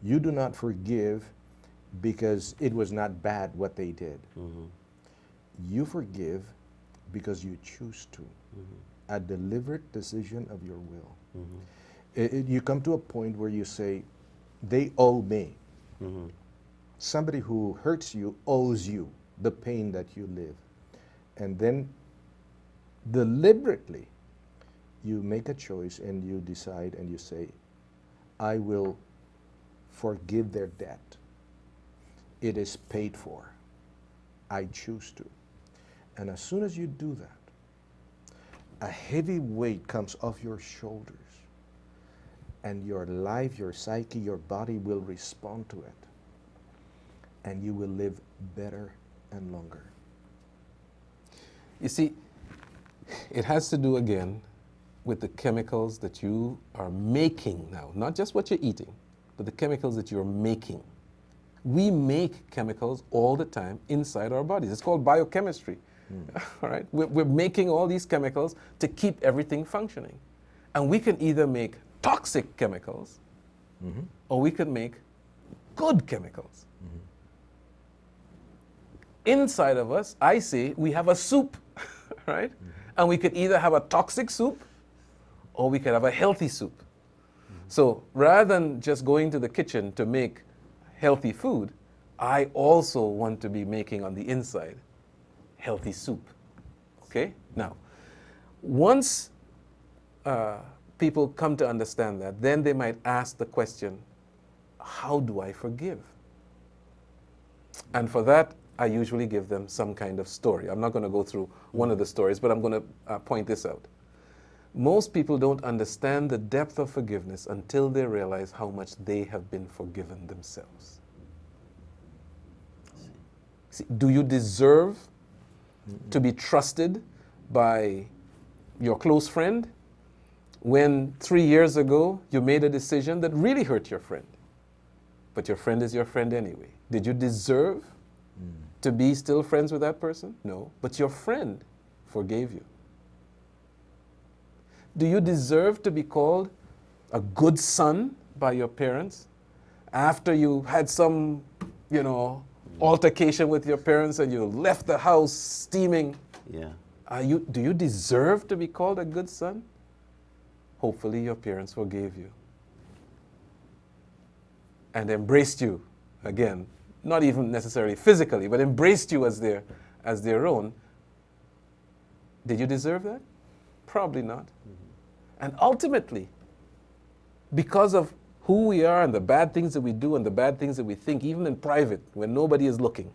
You do not forgive because it was not bad what they did. You forgive because you choose to. A deliberate decision of your will. You come to a point where you say, they owe me. Somebody who hurts you owes you the pain that you live. And then deliberately, you make a choice and you decide and you say, I will forgive their debt. It is paid for. I choose to. And as soon as you do that, a heavy weight comes off your shoulders, and your life, your psyche, your body will respond to it. And you will live better and longer. You see, it has to do again with the chemicals that you are making now, not just what you're eating, but the chemicals that you're making. We make chemicals all the time inside our bodies. It's called biochemistry. All right? We're making all these chemicals to keep everything functioning. And we can either make toxic chemicals or we can make good chemicals. Inside of us, I say, we have a soup, right? And we could either have a toxic soup or we could have a healthy soup. So rather than just going to the kitchen to make healthy food, I also want to be making on the inside healthy soup. Okay? Now, once people come to understand that, then they might ask the question, how do I forgive? And for that, I usually give them some kind of story. I'm not going to go through one of the stories, but I'm going to point this out. Most people don't understand the depth of forgiveness until they realize how much they have been forgiven themselves. See, do you deserve to be trusted by your close friend when 3 years ago you made a decision that really hurt your friend? But your friend is your friend anyway. Did you deserve to be still friends with that person? No. But your friend forgave you. Do you deserve to be called a good son by your parents after you had some, altercation with your parents and you left the house steaming? Yeah. Do you deserve to be called a good son? Hopefully your parents forgave you and embraced you again. Not even necessarily physically, but embraced you as their own. Did you deserve that? Probably not. And ultimately, because of who we are and the bad things that we do and the bad things that we think, even in private, when nobody is looking,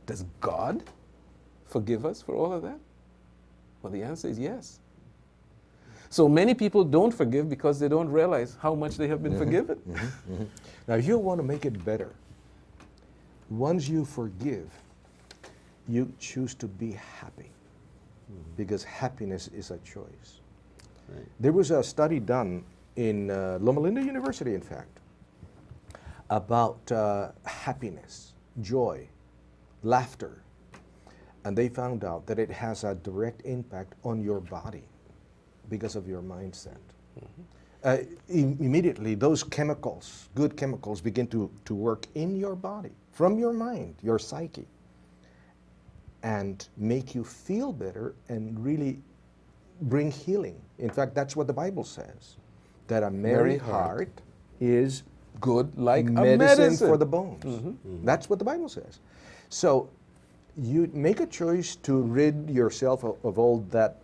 does God forgive us for all of that? Well, the answer is yes. So many people don't forgive because they don't realize how much they have been forgiven. Now, if you want to make it better, once you forgive, you choose to be happy because happiness is a choice. Right. There was a study done in Loma Linda University, in fact, about happiness, joy, laughter, and they found out that it has a direct impact on your body because of your mindset. Immediately, those chemicals, good chemicals, begin to work in your body, from your mind, your psyche, and make you feel better and really bring healing. In fact, that's what the Bible says, that a merry heart is good like medicine for the bones. That's what the Bible says. So you make a choice to rid yourself of all that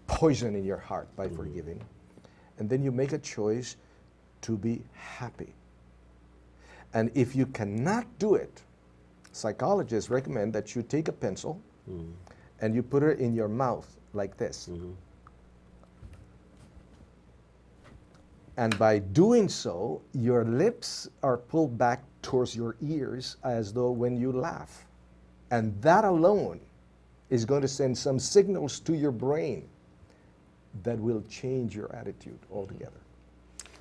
poison in your heart by forgiving. And then you make a choice to be happy. And if you cannot do it, psychologists recommend that you take a pencil and you put it in your mouth like this. And by doing so, your lips are pulled back towards your ears as though when you laugh. And that alone is going to send some signals to your brain that will change your attitude altogether.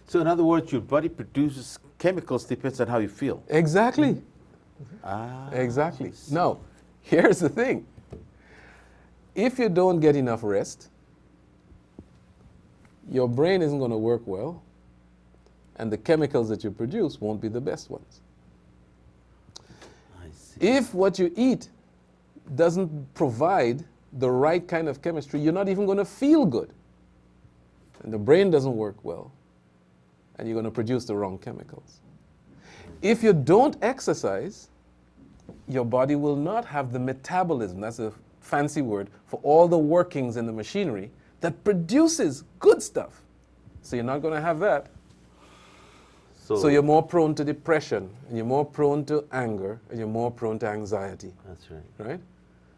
So in other words, your body produces chemicals depends on how you feel. Exactly. Exactly. Now, here's the thing. If you don't get enough rest, your brain isn't going to work well, and the chemicals that you produce won't be the best ones. I see. If what you eat doesn't provide the right kind of chemistry, you're not even going to feel good. And the brain doesn't work well, and you're going to produce the wrong chemicals. If you don't exercise, your body will not have the metabolism, that's a fancy word, for all the workings in the machinery that produces good stuff. So you're not going to have that. So you're more prone to depression, and you're more prone to anger, and you're more prone to anxiety. That's right. Right?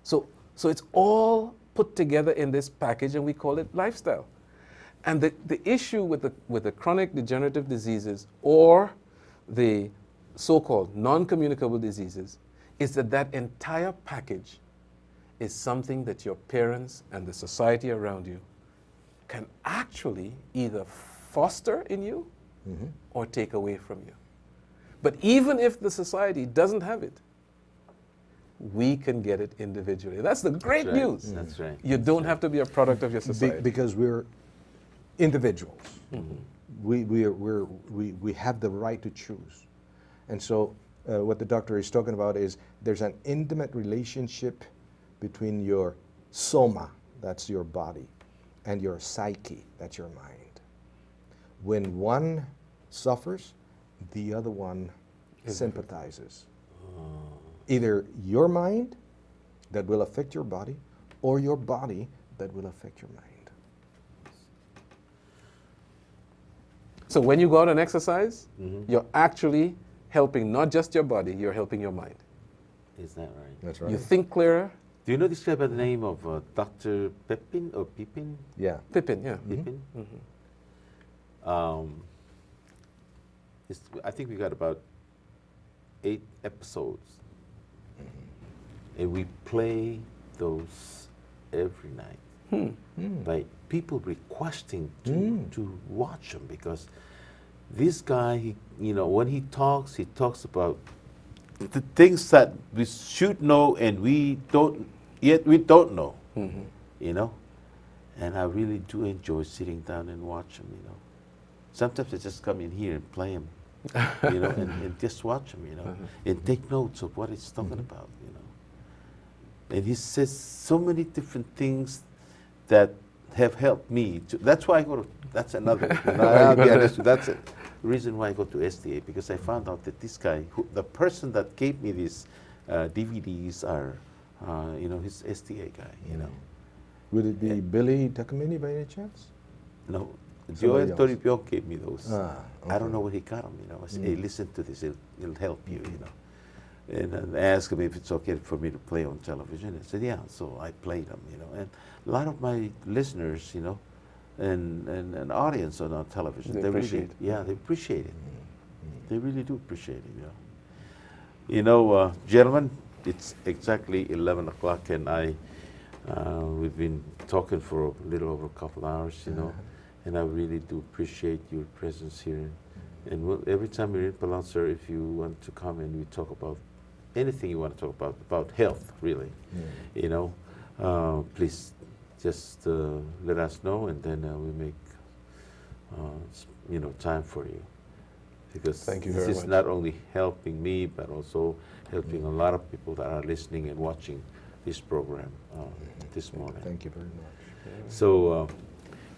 So it's all put together in this package, and we call it lifestyle. And the issue with the chronic degenerative diseases or the so-called non-communicable diseases is that entire package is something that your parents and the society around you can actually either foster in you or take away from you. But even if the society doesn't have it, we can get it individually. That's the great right. news. That's right. You don't have to be a product of your society. Because we're individuals. We have the right to choose. And so what the doctor is talking about is there's an intimate relationship between your soma, that's your body, and your psyche, that's your mind. When one suffers, the other one sympathizes. Either your mind that will affect your body, or your body that will affect your mind. So when you go out and exercise, you're actually helping not just your body, you're helping your mind. Is that right? That's right. You think clearer. Do you know this guy by the name of Dr. Pepin or Pippin? Yeah. Pippin, yeah. Pippin? I think we got about 8 episodes. And we play those every night. Like people requesting to watch them because this guy, when he talks about the things that we should know and we don't know, And I really do enjoy sitting down and watch them, Sometimes I just come in here and play them, and just watch them, and take notes of what he's talking about, And he says so many different things that have helped me. That's why I go to, that's another, I'll be honest with you, that's the reason why I go to SDA, because I found out that this guy, the person that gave me these DVDs are, his SDA guy, Would it be Billy Takamini by any chance? No, Somebody Joel else. Toribio gave me those. Ah, I don't know where he got them, I said, hey, listen to this, it'll help you, And I asked him if it's okay for me to play on television. He said, yeah, so I played them, And a lot of my listeners, and audience on our television, They really, appreciate it. they appreciate it. They really do appreciate it, gentlemen, it's exactly 11 o'clock, and we've been talking for a little over a couple hours, and I really do appreciate your presence here. And every time we're in Palancer, if you want to come and we talk about anything you want to talk about health, really, please just let us know, and then we make time for you. Because Thank you this very is much. not only helping me, but also helping a lot of people that are listening and watching this program this morning. Thank you very much. So,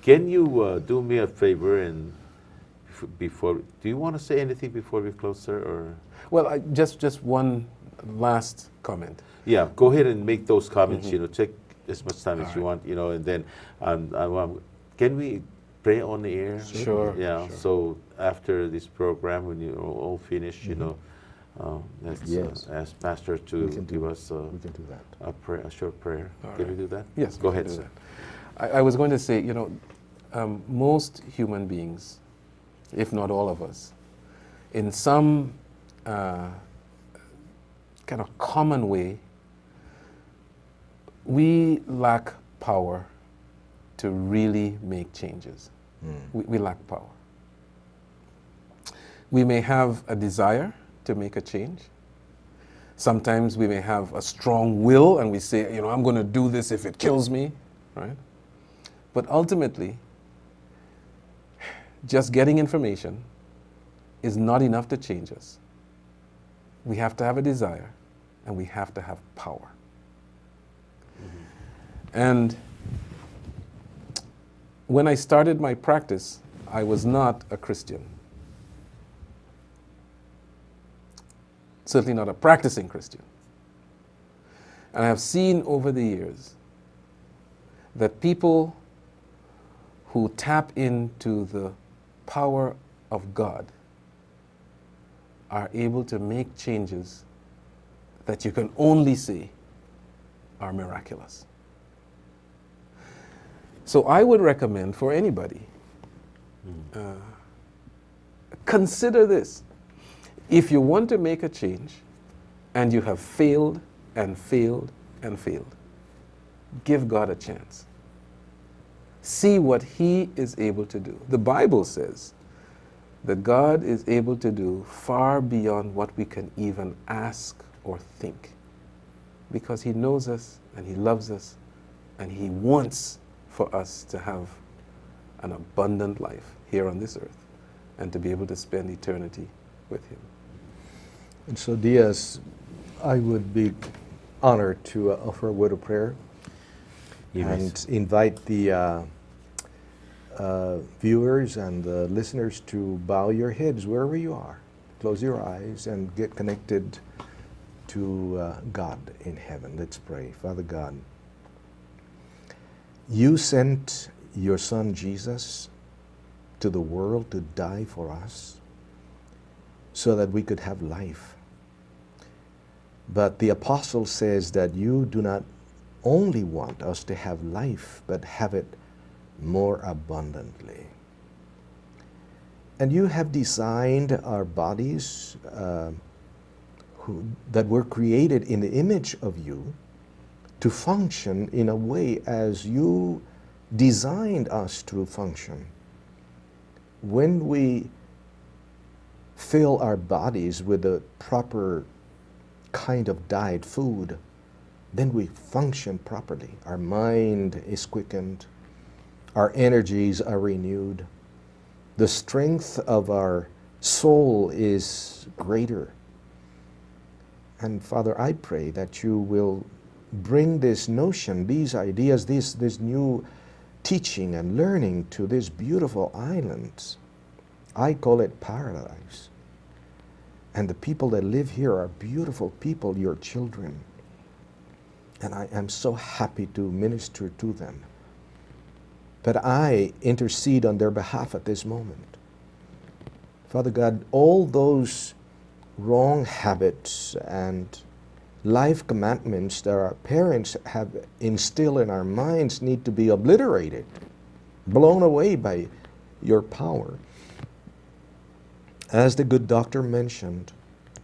can you do me a favor and before? Do you want to say anything before we close, sir? Or Well, just one last comment. yeah, go ahead and make those comments. Take as much time as you All want. And then can we pray on the air? Sure. Yeah. Sure. So after this program, when you're all finished, let's Yes. ask Pastor to We can do give us We can do that. a prayer, a short prayer. All Can we right. do that? Yes, Go we can ahead, do sir. that. I was going to say, most human beings, if not all of us, in some kind of common way, we lack power to really make changes. We lack power. We may have a desire to make a change. Sometimes we may have a strong will and we say, I'm going to do this if it kills me, right? But ultimately, just getting information is not enough to change us. We have to have a desire and we have to have power. And when I started my practice, I was not a Christian. Certainly not a practicing Christian. And I have seen over the years that people who tap into the power of God are able to make changes that you can only say are miraculous. So I would recommend for anybody, consider this. If you want to make a change and you have failed and failed and failed, give God a chance. see what He is able to do. The Bible says that God is able to do far beyond what we can even ask or think, because He knows us and He loves us and He wants for us to have an abundant life here on this earth and to be able to spend eternity with Him. And so, Diaz, I would be honored to offer a word of prayer and invite the viewers and the listeners to bow your heads wherever you are. Close your eyes and get connected to God in heaven. Let's pray. Father God, You sent Your Son Jesus to the world to die for us so that we could have life. But the apostle says that You do not only want us to have life, but have it more abundantly. And You have designed our bodies that were created in the image of You to function in a way as You designed us to function. When we fill our bodies with the proper kind of diet, food, then we function properly. Our mind is quickened. Our energies are renewed. The strength of our soul is greater. And Father, I pray that You will bring this notion, these ideas, this new teaching and learning to this beautiful island. I call it paradise. And the people that live here are beautiful people, Your children. And I am so happy to minister to them. But I intercede on their behalf at this moment. Father God, all those wrong habits and life commandments that our parents have instilled in our minds need to be obliterated, blown away by Your power. As the good doctor mentioned,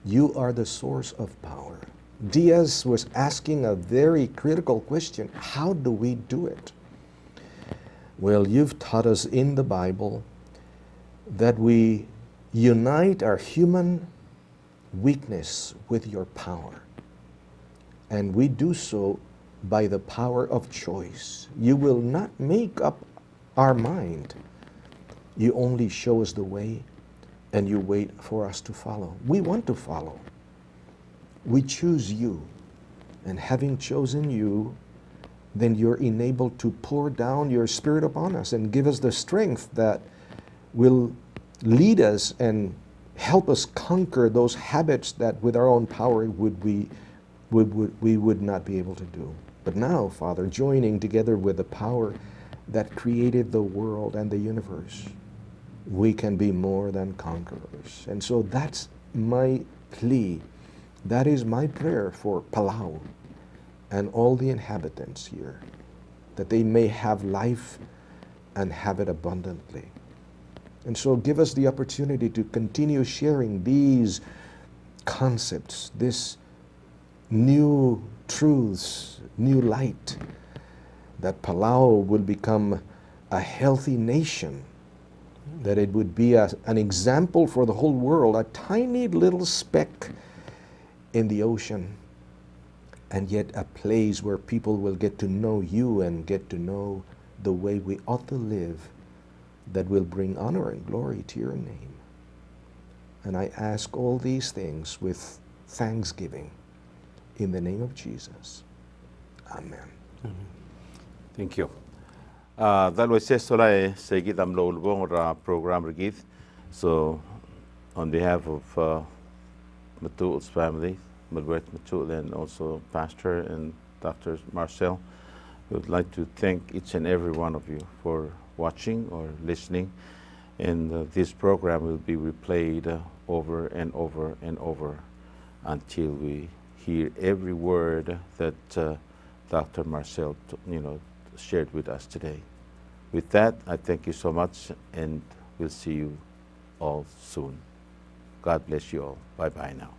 You are the source of power. Diaz was asking a very critical question: how do we do it? Well, You've taught us in the Bible that we unite our human weakness with Your power. And we do so by the power of choice. You will not make up our mind. You only show us the way, and You wait for us to follow. We want to follow. We choose You. And having chosen You, then You're enabled to pour down Your Spirit upon us and give us the strength that will lead us and help us conquer those habits that with our own power we would not be able to do. But now, Father, joining together with the power that created the world and the universe, we can be more than conquerors. And so that's my plea. That is my prayer for Palau and all the inhabitants here, that they may have life and have it abundantly. And so give us the opportunity to continue sharing these concepts, this new truths, new light, that Palau will become a healthy nation, that it would be an example for the whole world, a tiny little speck in the ocean, and yet a place where people will get to know You and get to know the way we ought to live, that will bring honor and glory to Your name. And I ask all these things with thanksgiving in the name of Jesus. Amen. Thank you. Dalway Sestolai Segidam Lolbong program Regith. So on behalf of Matul's family, Madwet Matul, and also Pastor and Dr. Marcel, we would like to thank each and every one of you for watching or listening. And this program will be replayed over and over and over until we hear every word that Dr. Marcel shared with us today. With that, I thank you so much, and we'll see you all soon. God bless you all. Bye-bye now.